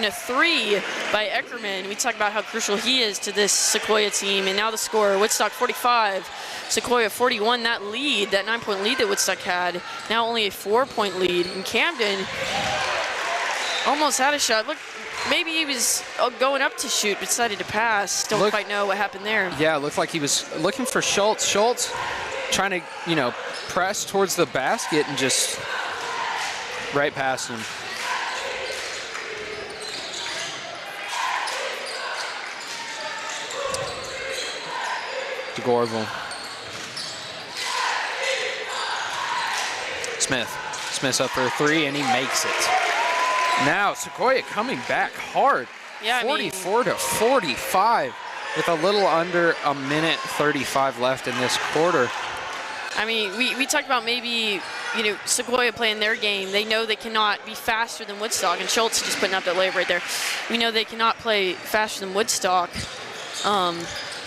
a 3 by Eckerman. We talk about how crucial he is to this Sequoyah team, and now the score: Woodstock 45, Sequoyah 41. That lead, that 9-point lead that Woodstock had, now only a 4-point lead. And Camden almost had a shot. Look, maybe he was going up to shoot, but decided to pass. Don't quite know what happened there. Yeah, it looked like he was looking for Schultz. Schultz trying to, you know, press towards the basket and just right past him. DeGorville. Smith's up for a 3, and he makes it. Now Sequoyah coming back hard. Yeah, 44 to 45 with a little under a minute 35 left in this quarter. I mean, we talked about maybe, you know, Sequoyah playing their game. They know they cannot be faster than Woodstock, and Schultz just putting up that layup right there. We know they cannot play faster than Woodstock. So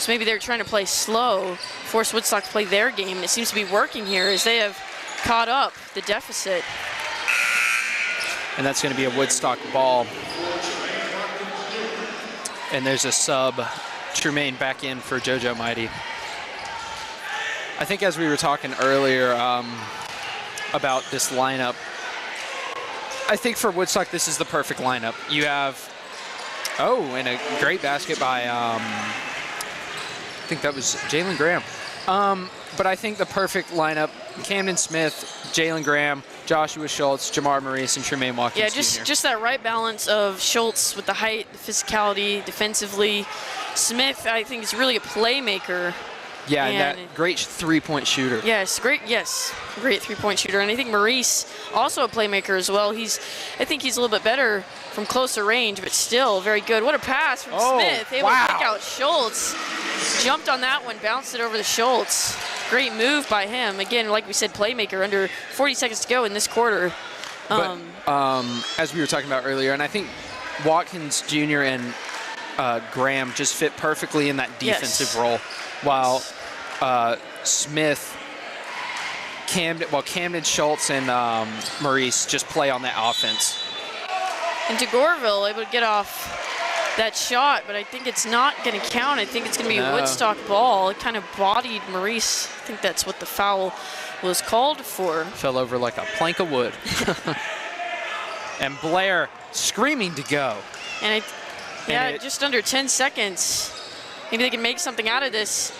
maybe they're trying to play slow, force Woodstock to play their game, and it seems to be working here as they have caught up the deficit. And that's going to be a Woodstock ball. And there's a sub, Tremaine back in for JoJo Mighty. I think as we were talking earlier about this lineup, I think for Woodstock this is the perfect lineup. You have, and a great basket by, I think that was Jalen Graham. But I think the perfect lineup: Camden Smith, Jalen Graham, Joshua Schultz, Jamar Maurice, and Tremaine Watkins Jr. just that right balance of Schultz with the height, the physicality, defensively. Smith, I think, is really a playmaker. Yeah, and that great three-point shooter. Yes, great three-point shooter. And I think Maurice, also a playmaker as well. I think he's a little bit better from closer range, but still very good. What a pass from Smith. Able to pick out Schultz. Jumped on that one, bounced it over to Schultz. Great move by him. Again, like we said, playmaker. Under 40 seconds to go in this quarter. But as we were talking about earlier, and I think Watkins Jr. and Graham just fit perfectly in that defensive role, while Smith, Camden, Schultz, and Maurice just play on that offense. And DeGorville able to get off that shot, but I think it's not going to count. I think it's going to be a Woodstock ball. It kind of bodied Maurice. I think that's what the foul was called for. Fell over like a plank of wood. And Blair screaming to go. And just under 10 seconds. Maybe they can make something out of this.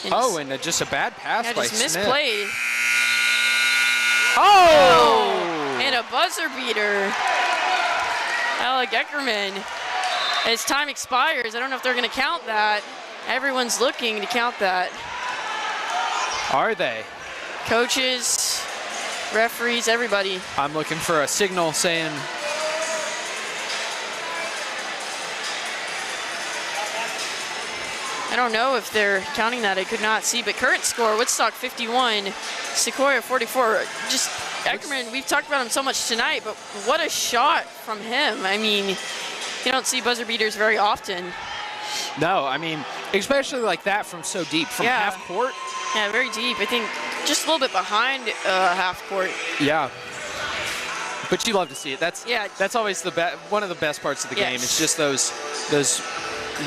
And just a bad pass by Smith. Just misplayed. And a buzzer beater. Alec Eckerman. As time expires, I don't know if they're going to count that. Everyone's looking to count that. Are they? Coaches, referees, everybody. I'm looking for a signal saying. I don't know if they're counting that. I could not see. But current score, Woodstock 51, Sequoyah 44. Just Eckerman, we've talked about him so much tonight, but what a shot from him. I mean, you don't see buzzer beaters very often. No, I mean, especially like that from so deep, from half court. Yeah, very deep. I think just a little bit behind half court. Yeah. But you love to see it. That's always one of the best parts of the game. It's just those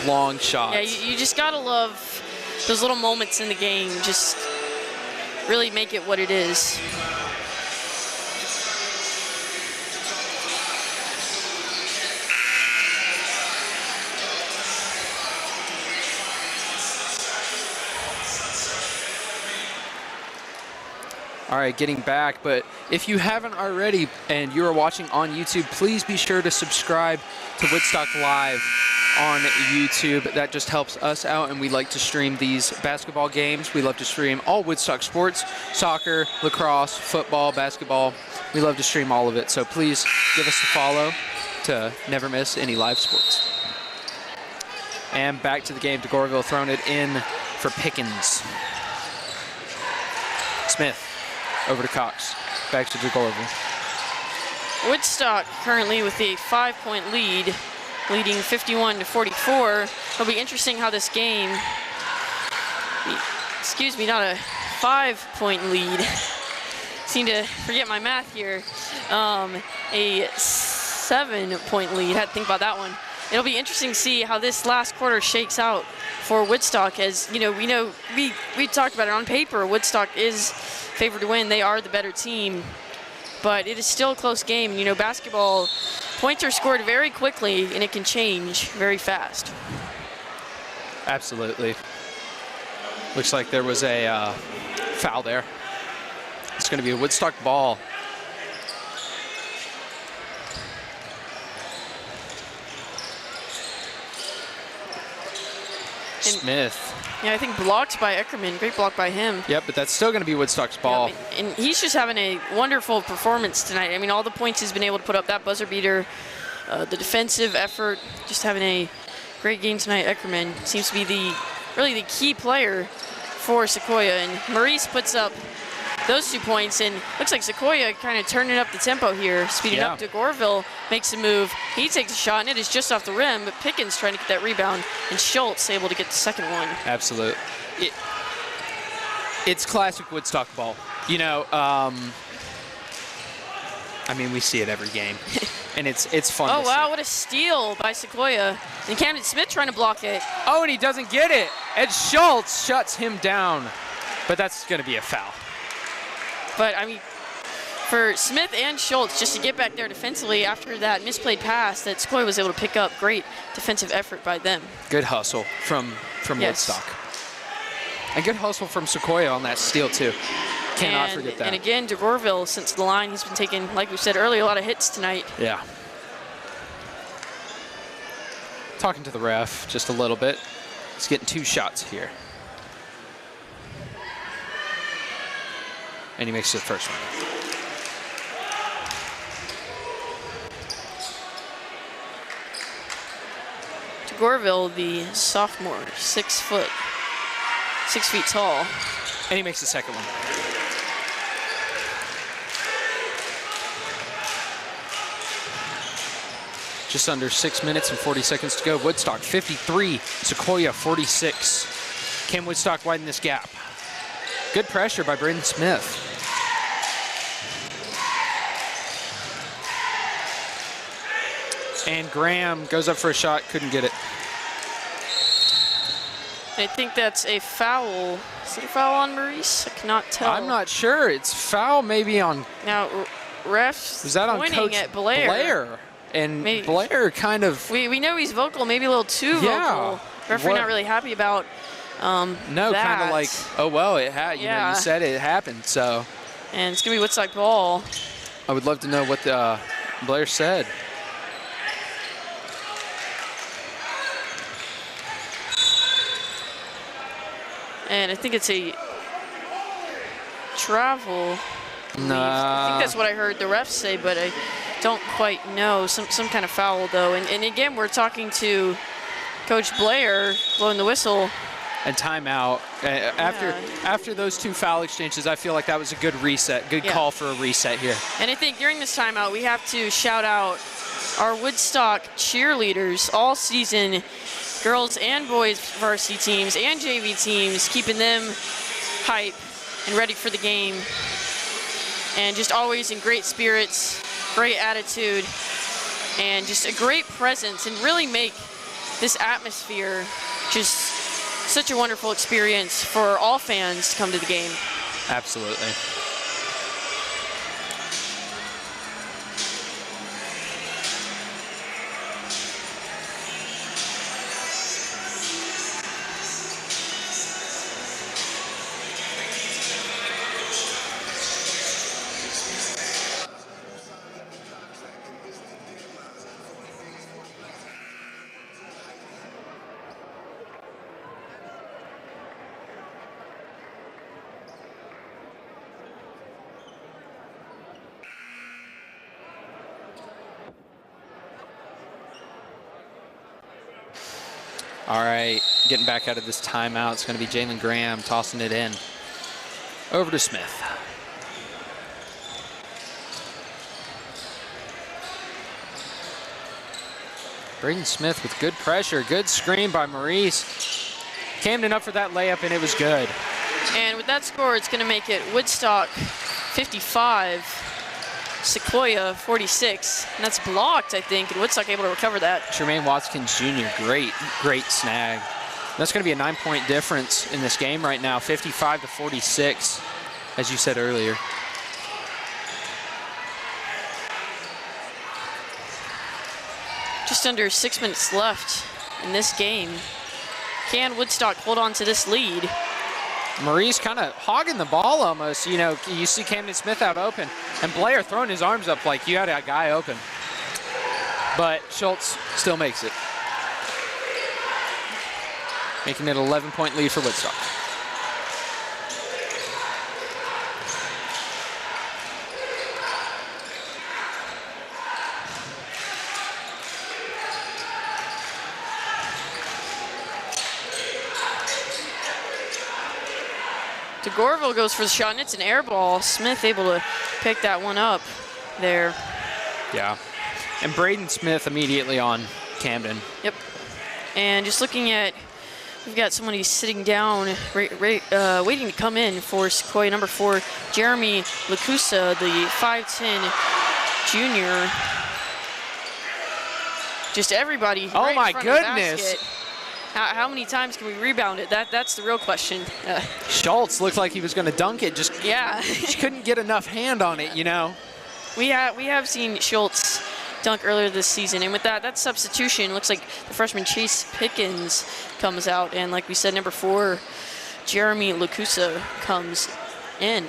long shots. Yeah, you just gotta love those little moments in the game. Just really make it what it is. All right, getting back, but if you haven't already and you are watching on YouTube, please be sure to subscribe to Woodstock Live on YouTube. That just helps us out, and we like to stream these basketball games. We love to stream all Woodstock sports: soccer, lacrosse, football, basketball. We love to stream all of it, so please give us a follow to never miss any live sports. And back to the game. DeGorville throwing it in for Pickens. Smith over to Cox. Back to DeGorville. Woodstock currently with a 5-point lead, leading 51-44. It'll be interesting how this game, excuse me, not a 5-point lead. Seem to forget my math here. A 7-point lead. Had to think about that one. It'll be interesting to see how this last quarter shakes out for Woodstock. As you know, we talked about it on paper. Woodstock is favored to win. They are the better team, but it is still a close game. You know, basketball points are scored very quickly, and it can change very fast. Absolutely. Looks like there was a foul there. It's going to be a Woodstock ball. Smith. Yeah, I think blocked by Eckerman. Great block by him. Yep, but that's still going to be Woodstock's ball. Yeah, and he's just having a wonderful performance tonight. I mean, all the points he's been able to put up, that buzzer beater, the defensive effort, just having a great game tonight. Eckerman seems to be really the key player for Sequoyah. And Maurice puts up those 2 points, and looks like Sequoyah kind of turning up the tempo here, speeding up. DeGorville makes a move. He takes a shot, and it is just off the rim, but Pickens trying to get that rebound, and Schultz able to get the second one. Absolutely. It's classic Woodstock ball. You know, I mean, we see it every game, and it's fun Oh, to wow, see. what a steal by Sequoyah. And Camden Smith trying to block it. Oh, and he doesn't get it. And Schultz shuts him down, but that's going to be a foul. But, I mean, for Smith and Schultz, just to get back there defensively after that misplayed pass that Sequoyah was able to pick up, great defensive effort by them. Good hustle from Yes. Woodstock. And good hustle from Sequoyah on that steal, too. Cannot forget that. And again, DeGorville, since the line, he's been taking, like we said earlier, a lot of hits tonight. Yeah. Talking to the ref just a little bit. He's getting 2 shots here. And he makes the first one. DeGorville, the sophomore, 6 feet tall. And he makes the second one. Just under 6 minutes and 40 seconds to go. Woodstock 53, Sequoyah 46. Can Woodstock widen this gap? Good pressure by Braden Smith. And Graham goes up for a shot, couldn't get it. I think that's a foul. Is it a foul on Maurice? I cannot tell. I'm not sure. It's foul maybe on... Now, refs Was that on pointing Coach at Blair. And Maybe. Blair kind of... We know he's vocal, maybe a little too vocal. Referee not really happy about No, kind of like, oh, well, it had. You know, you said it happened, so... And it's going to be Woodstock ball. I would love to know what Blair said. And I think it's a travel. I think that's what I heard the refs say, but I don't quite know. Some kind of foul, though. And again, we're talking to Coach Blair, blowing the whistle. And timeout. After those 2 foul exchanges, I feel like that was a good reset, good call for a reset here. And I think during this timeout, we have to shout out our Woodstock cheerleaders all season, girls and boys varsity teams and JV teams, keeping them hype and ready for the game. And just always in great spirits, great attitude, and just a great presence, and really make this atmosphere just such a wonderful experience for all fans to come to the game. Absolutely. All right, getting back out of this timeout. It's going to be Jalen Graham tossing it in. Over to Smith. Braden Smith with good pressure. Good screen by Maurice. Camden up for that layup, and it was good. And with that score, it's going to make it Woodstock 55, Sequoyah 46. And that's blocked, I think, and Woodstock able to recover that. Tremaine Watkins Jr., great snag. That's going to be a 9-point difference in this game right now, 55 to 46, as you said earlier. Just under 6 minutes left in this game. Can Woodstock hold on to this lead? Maurice kind of hogging the ball almost. You know, you see Camden Smith out open, and Blair throwing his arms up like you had a guy open. But Schultz still makes it. Making it an 11-point lead for Woodstock. DeGorville goes for the shot, and it's an air ball. Smith able to pick that one up there. Yeah. And Braden Smith immediately on Camden. Yep. And just looking at, we've got somebody sitting down, waiting to come in for Sequoyah, number 4, Jeremy Lacusa, the 5'10" junior. Just everybody. Oh right my in front of the goodness. basket. How many times can we rebound it? That's the real question. Schultz looked like he was going to dunk it, just couldn't get enough hand on it, you know. We have seen Schultz dunk earlier this season, and with that substitution, looks like the freshman Chase Pickens comes out, and like we said, number 4, Jeremy Lacusa comes in.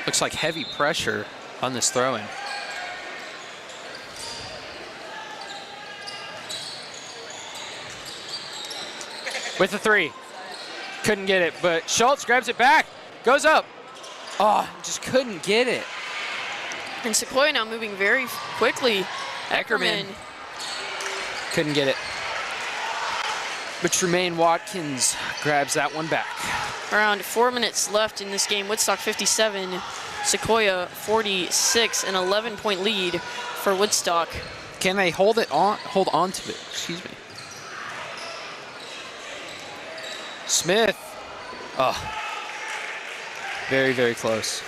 Looks like heavy pressure on this throw-in. With the 3. Couldn't get it, but Schultz grabs it back, goes up. Oh, just couldn't get it. And Sequoyah now moving very quickly. Eckerman. Couldn't get it. But Tremaine Watkins grabs that one back. Around 4 minutes left in this game. Woodstock 57, Sequoyah 46, an 11-point lead for Woodstock. Can they hold on to it? Excuse me. Smith. Oh. Very, very close.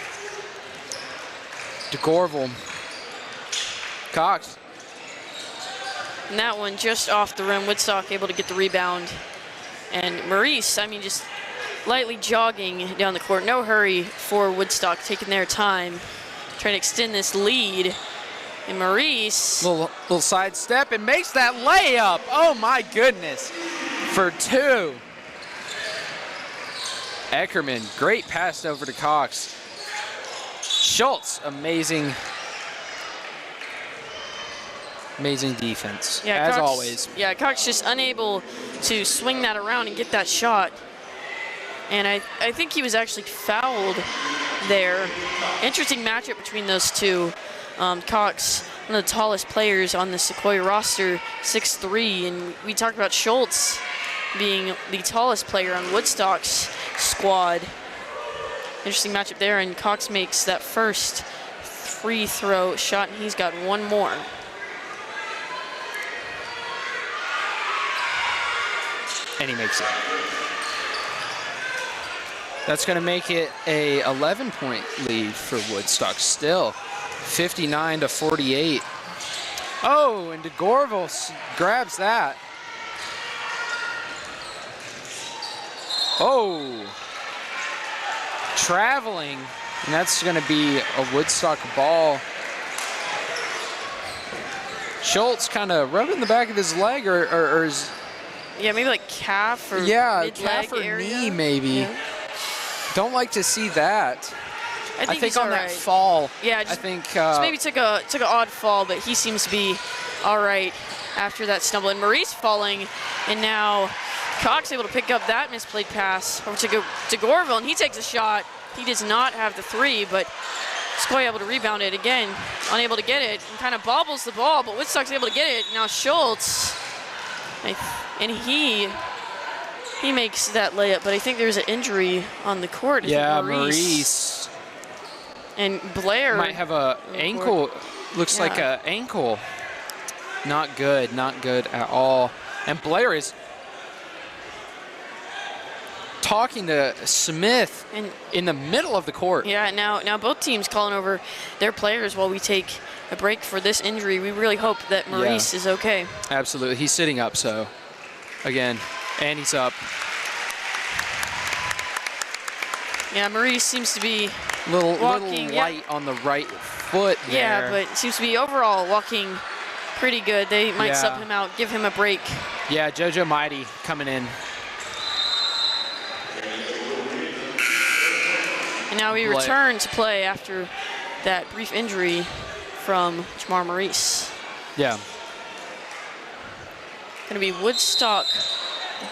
DeGorville. Cox. And that one just off the rim. Woodstock able to get the rebound. And Maurice, I mean, just lightly jogging down the court. No hurry for Woodstock, taking their time, trying to extend this lead. And Maurice. Little side step and makes that layup. Oh my goodness. For 2. Eckerman, great pass over to Cox. Schultz, amazing defense, as Cox, always. Yeah, Cox just unable to swing that around and get that shot. And I think he was actually fouled there. Interesting matchup between those two. Cox, one of the tallest players on the Sequoyah roster, 6'3", and we talked about Schultz being the tallest player on Woodstock's squad. Interesting matchup there, and Cox makes that first free throw shot, and he's got one more. And he makes it. That's going to make it a 11-point lead for Woodstock still, 59 to 48. Oh, and DeGorville grabs that. Oh, traveling, and that's going to be a Woodstock ball. Schultz kind of rubbing the back of his leg, or his... Yeah, maybe like calf or mid-leg calf or area. knee, maybe. Yeah. Don't like to see that. I think on that fall, yeah, I think just maybe took an odd fall, but he seems to be all right after that stumble. And Maurice falling, and now Cox able to pick up that misplayed pass over to Gorville, and he takes a shot. He does not have the 3, but Sequoyah able to rebound it again, unable to get it, and kind of bobbles the ball, but Woodstock's able to get it. Now Schultz, And he makes that layup, but I think there's an injury on the court. Yeah, Maurice. And Blair might have a ankle. Looks like a ankle. Not good at all. And Blair is talking to Smith in the middle of the court. Yeah, now both teams calling over their players while we take a break for this injury. We really hope that Maurice is okay. Absolutely. He's sitting up, so again, and he's up. Yeah, Maurice seems to be little walking, light on the right foot there. Yeah, but seems to be overall walking pretty good. They might sub him out, give him a break. Yeah, JoJo Mighty coming in. And now we return to play after that brief injury from Jamar Maurice. Yeah. Going to be Woodstock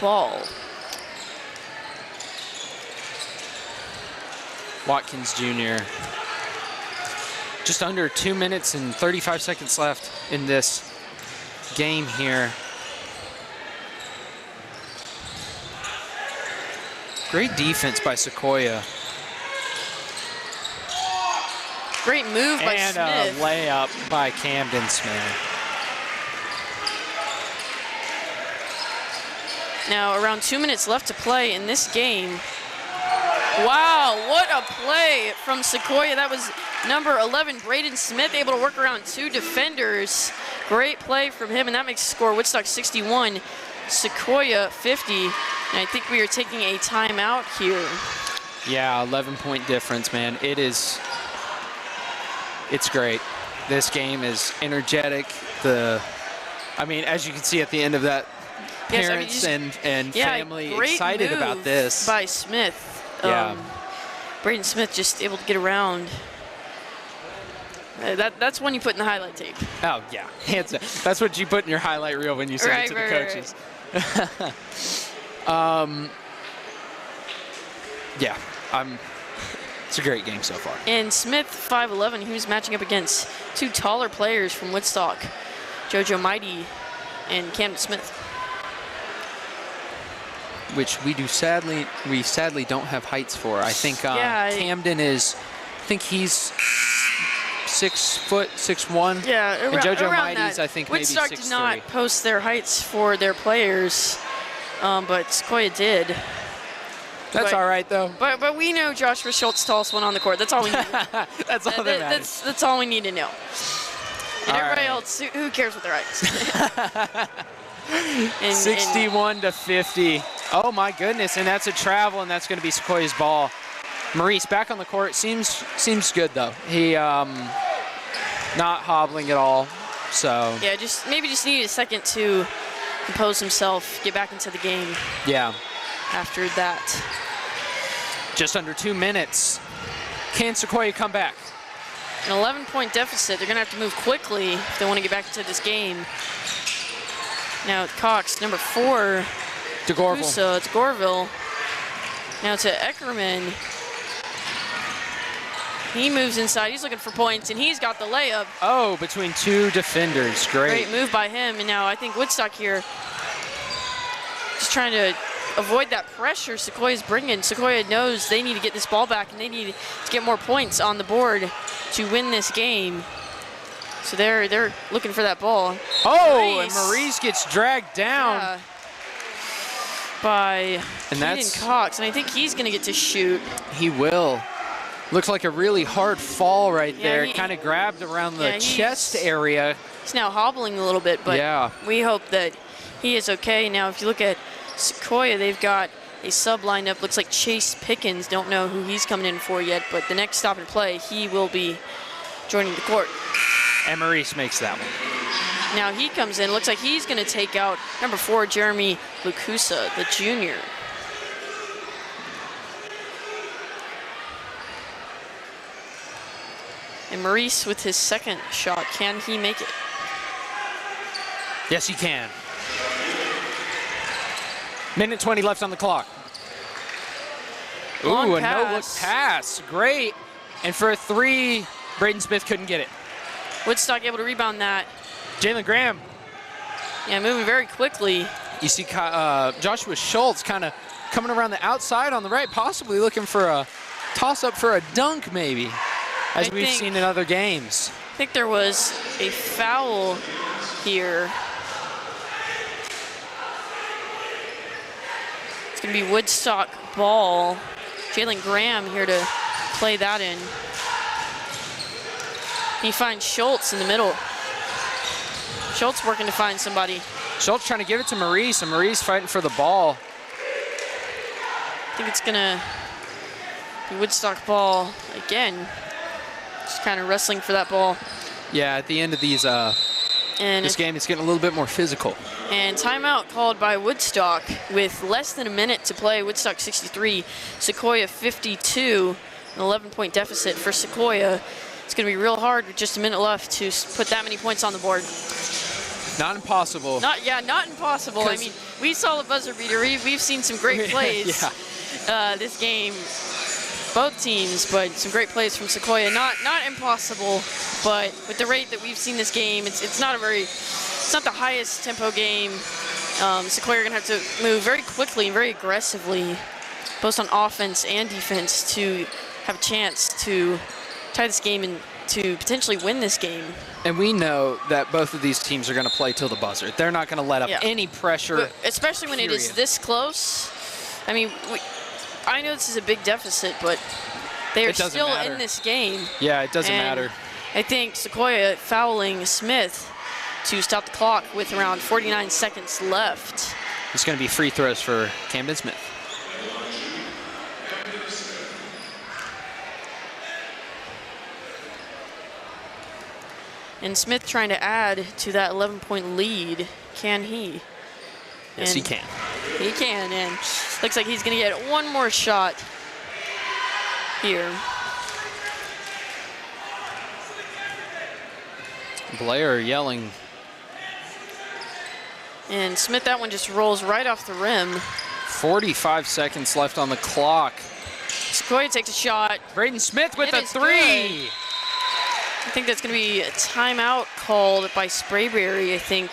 ball. Watkins Jr. Just under 2 minutes and 35 seconds left in this game here. Great defense by Sequoyah. Great move by Smith. And a layup by Camden Smith. Now around 2 minutes left to play in this game. Wow, what a play from Sequoyah. That was number 11, Braden Smith, able to work around 2 defenders. Great play from him, and that makes the score Woodstock 61, Sequoyah 50. And I think we are taking a timeout here. Yeah, 11-point difference, man. It's great. This game is energetic. I mean, as you can see at the end of that, parents and family excited about this. By Smith. Yeah. Braden Smith just able to get around. That's one you put in the highlight tape. Oh, yeah. That's what you put in your highlight reel when you send it to the coaches. Yeah. It's a great game so far. And Smith, 5'11", he was matching up against 2 taller players from Woodstock, JoJo Mighty and Camden Smith. Which we sadly don't have heights for. I think Camden is, I think he's 6 foot, 6'1". Yeah, and JoJo Mighty's, I think, Woodstock maybe 6'3". did not post their heights for their players, but Sequoyah did. That's all right, though. But we know Joshua Schultz, tallest one on the court. That's all we need. That's all that matters. That's all we need to know. And everybody else, who cares what their heights? 61 to 50. Oh my goodness, and that's a travel, and that's going to be Sequoyah's ball. Maurice back on the court. Seems good though. He not hobbling at all. So yeah, maybe just needed a second to compose himself, get back into the game. Yeah. After that. Just under 2 minutes. Can Sequoyah come back? An 11-point deficit. They're going to have to move quickly if they want to get back into this game. Now Cox, number 4. To Gorville. Kusa, to Gorville. Now to Eckerman. He moves inside. He's looking for points, and he's got the layup. Oh, between 2 defenders. Great move by him. And now I think Woodstock here just trying to avoid that pressure Sequoyah's bringing. Sequoyah knows they need to get this ball back, and they need to get more points on the board to win this game. So they're looking for that ball. Oh, and Maurice gets dragged down. By Keaton Cox, and I think he's going to get to shoot. He will. Looks like a really hard fall right there. Kind of grabbed around the chest area. He's now hobbling a little bit, but we hope that he is okay. Now, if you look at Sequoyah, they've got a sub lineup. Looks like Chase Pickens. Don't know who he's coming in for yet, but the next stop and play, he will be joining the court. And Maurice makes that one. Now he comes in. Looks like he's going to take out number 4, Jeremy Lucusa, the junior. And Maurice with his second shot. Can he make it? Yes, he can. Minute 20 left on the clock. Long Ooh, a pass. no-look pass. Great. And for a 3, Braden Smith couldn't get it. Woodstock able to rebound that. Jalen Graham. Yeah, moving very quickly. You see Joshua Schultz kind of coming around the outside on the right, possibly looking for a toss-up for a dunk maybe, as we've seen in other games. I think there was a foul here. It's going to be Woodstock ball. Jalen Graham here to play that in. He finds Schultz in the middle. Schultz working to find somebody. Schultz trying to give it to Maurice, and Maurice fighting for the ball. I think it's going to be Woodstock ball again. Just kind of wrestling for that ball. Yeah, at the end of these this game, it's getting a little bit more physical. And timeout called by Woodstock with less than a minute to play. Woodstock 63, Sequoyah 52, an 11-point deficit for Sequoyah. It's going to be real hard with just a minute left to put that many points on the board. Not impossible. Not impossible. I mean, we saw the buzzer beater. We've seen some great plays this game, both teams, but some great plays from Sequoyah. Not impossible, but with the rate that we've seen this game, it's not the highest tempo game. Sequoyah are going to have to move very quickly and very aggressively, both on offense and defense, to have a chance to tie this game and to potentially win this game. And we know that both of these teams are going to play till the buzzer. They're not going to let up any pressure. But especially when it is this close. I mean, I know this is a big deficit, but they are still in this game. Yeah, it doesn't matter. I think Sequoyah fouling Smith to stop the clock with around 49 seconds left. It's going to be free throws for Camden Smith. And Smith trying to add to that 11-point lead. Can he? Yes, he can. He can, and looks like he's going to get one more shot here. Blair yelling. And Smith, that one just rolls right off the rim. 45 seconds left on the clock. Sequoyah takes a shot. Braden Smith with a three. Good. I think that's going to be a timeout called by Sprayberry, I think,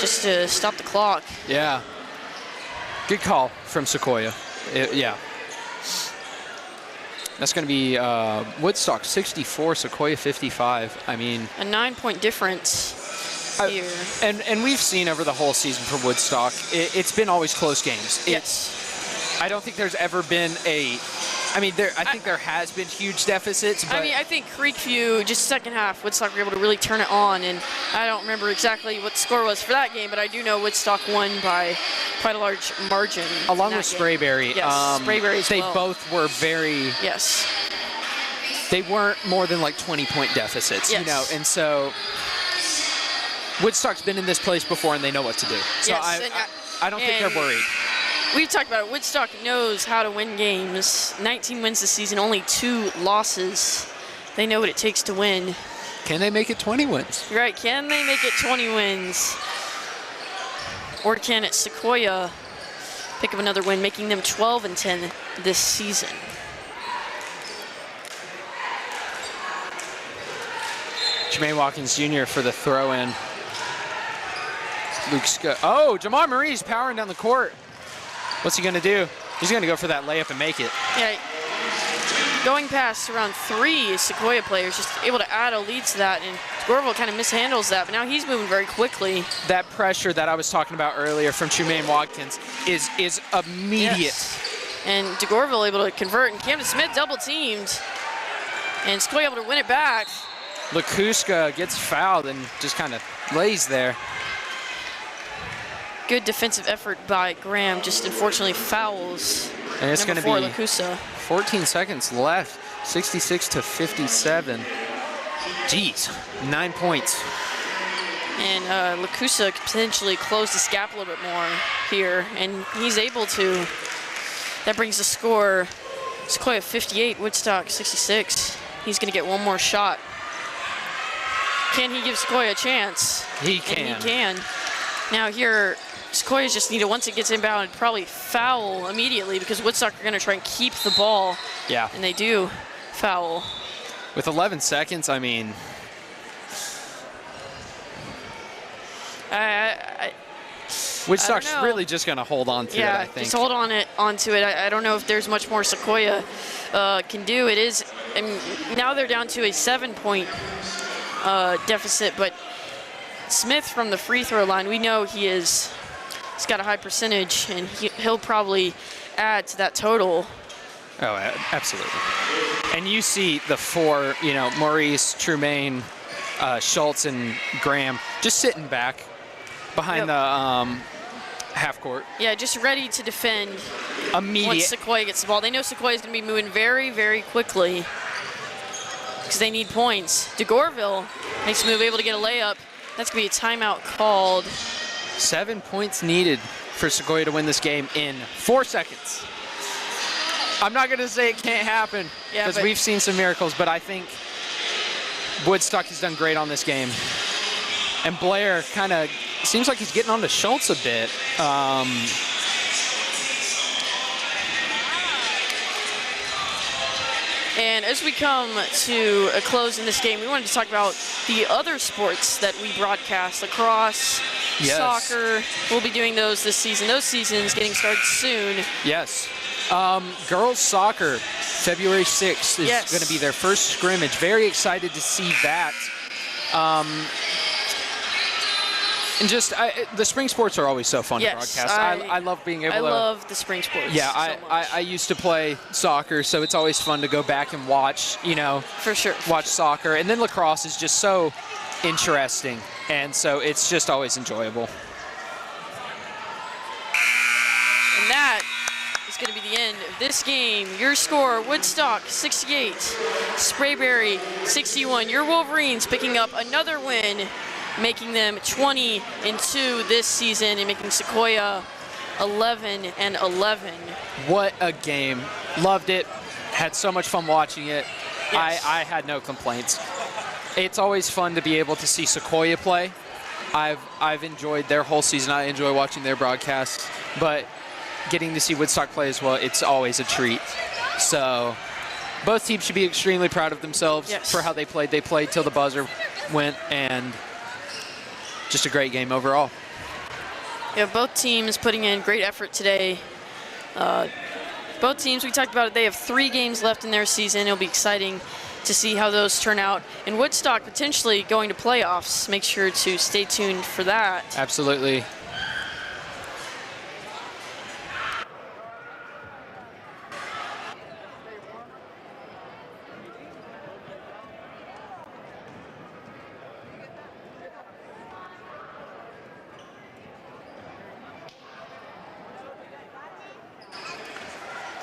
just to stop the clock. Yeah. Good call from Sequoyah. Yeah. That's going to be Woodstock 64, Sequoyah 55. I mean, a 9-point difference here. And we've seen over the whole season for Woodstock, it's been always close games. Yes. I don't think there's ever been I think there has been huge deficits. But I think Creekview, just second half, Woodstock were able to really turn it on. And I don't remember exactly what the score was for that game, but I do know Woodstock won by quite a large margin. Along with Sprayberry. Yes, Sprayberry as well. They both were very... Yes. They weren't more than like 20-point deficits, yes. you know, and so Woodstock's been in this place before and they know what to do. So yes, I don't think they're worried. We've talked about it. Woodstock knows how to win games. 19 wins this season, only 2 losses. They know what it takes to win. Can they make it 20 wins? You're right. Can they make it 20 wins? Or can it Sequoyah pick up another win, making them 12-10 this season? Jermaine Watkins Jr. for the throw-in. Jamar Murray's powering down the court. What's he going to do? He's going to go for that layup and make it. Yeah, going past around 3 Sequoyah players, just able to add a lead to that, and Gorville kind of mishandles that, but now he's moving very quickly. That pressure that I was talking about earlier from Jermaine Watkins is immediate. Yes. And DeGorville able to convert, and Camden Smith double-teamed, and Sequoyah able to win it back. Lakuska gets fouled and just kind of lays there. Good defensive effort by Graham, just unfortunately fouls. And it's going to be Lakusa. 14 seconds left, 66-57. Jeez, 9 points. And Lakusa could potentially close this gap a little bit more here, and he's able to. That brings the score, Sequoyah 58, Woodstock 66. He's going to get one more shot. Can he give Sequoyah a chance? He can. And he can. Now here, Sequoyah's just need to, once it gets inbound, probably foul immediately because Woodstock are going to try and keep the ball. Yeah. And they do foul. With 11 seconds, I mean. Woodstock's really just going to hold on to it, I think. Just hold onto it. I don't know if there's much more Sequoyah can do. It is, now they're down to a 7-point deficit, but Smith from the free throw line, we know he's got a high percentage, and he'll probably add to that total. Oh, absolutely. And you see the four, Maurice, Trumaine, Schultz, and Graham just sitting back behind the half court. Yeah, just ready to defend immediate. Once Sequoyah gets the ball. They know Sequoyah is going to be moving very, very quickly because they need points. DeGorville makes a move, able to get a layup. That's going to be a timeout called. 7 points needed for Sequoyah to win this game in 4 seconds. I'm not going to say it can't happen because we've seen some miracles, but I think Woodstock has done great on this game. And Blair kind of seems like he's getting on to Schultz a bit. And as we come to a close in this game, we wanted to talk about the other sports that we broadcast: lacrosse, soccer. We'll be doing those this season. Those seasons getting started soon. Yes. Girls soccer, February 6th is going to be their first scrimmage. Very excited to see that. And just the spring sports are always so fun to broadcast. I love being able to. I love the spring sports. Yeah, so much. I used to play soccer, so it's always fun to go back and watch. For sure. Watch soccer, and then lacrosse is just so interesting, and so it's just always enjoyable. And that is going to be the end of this game. Your score: Woodstock 68, Sprayberry 61. Your Wolverines picking up another win, making them 20-2 this season, and making Sequoyah 11-11. What a game! Loved it. Had so much fun watching it. Yes. I had no complaints. It's always fun to be able to see Sequoyah play. I've enjoyed their whole season. I enjoy watching their broadcasts, but getting to see Woodstock play as well, it's always a treat. So both teams should be extremely proud of themselves for how they played. They played till the buzzer went, and just a great game overall. Yeah, both teams putting in great effort today. Both teams, we talked about it, they have 3 games left in their season. It'll be exciting to see how those turn out. And Woodstock potentially going to playoffs. Make sure to stay tuned for that. Absolutely.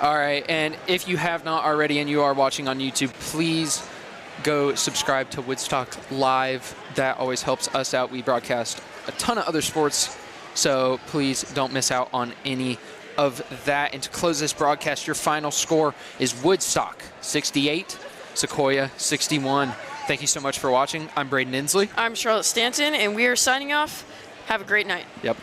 All right, and if you have not already and you are watching on YouTube, please go subscribe to Woodstock Live. That always helps us out. We broadcast a ton of other sports, so please don't miss out on any of that. And to close this broadcast, your final score is Woodstock 68, Sequoyah 61. Thank you so much for watching. I'm Braden Inslee. I'm Charlotte Stanton, and we are signing off. Have a great night. Yep.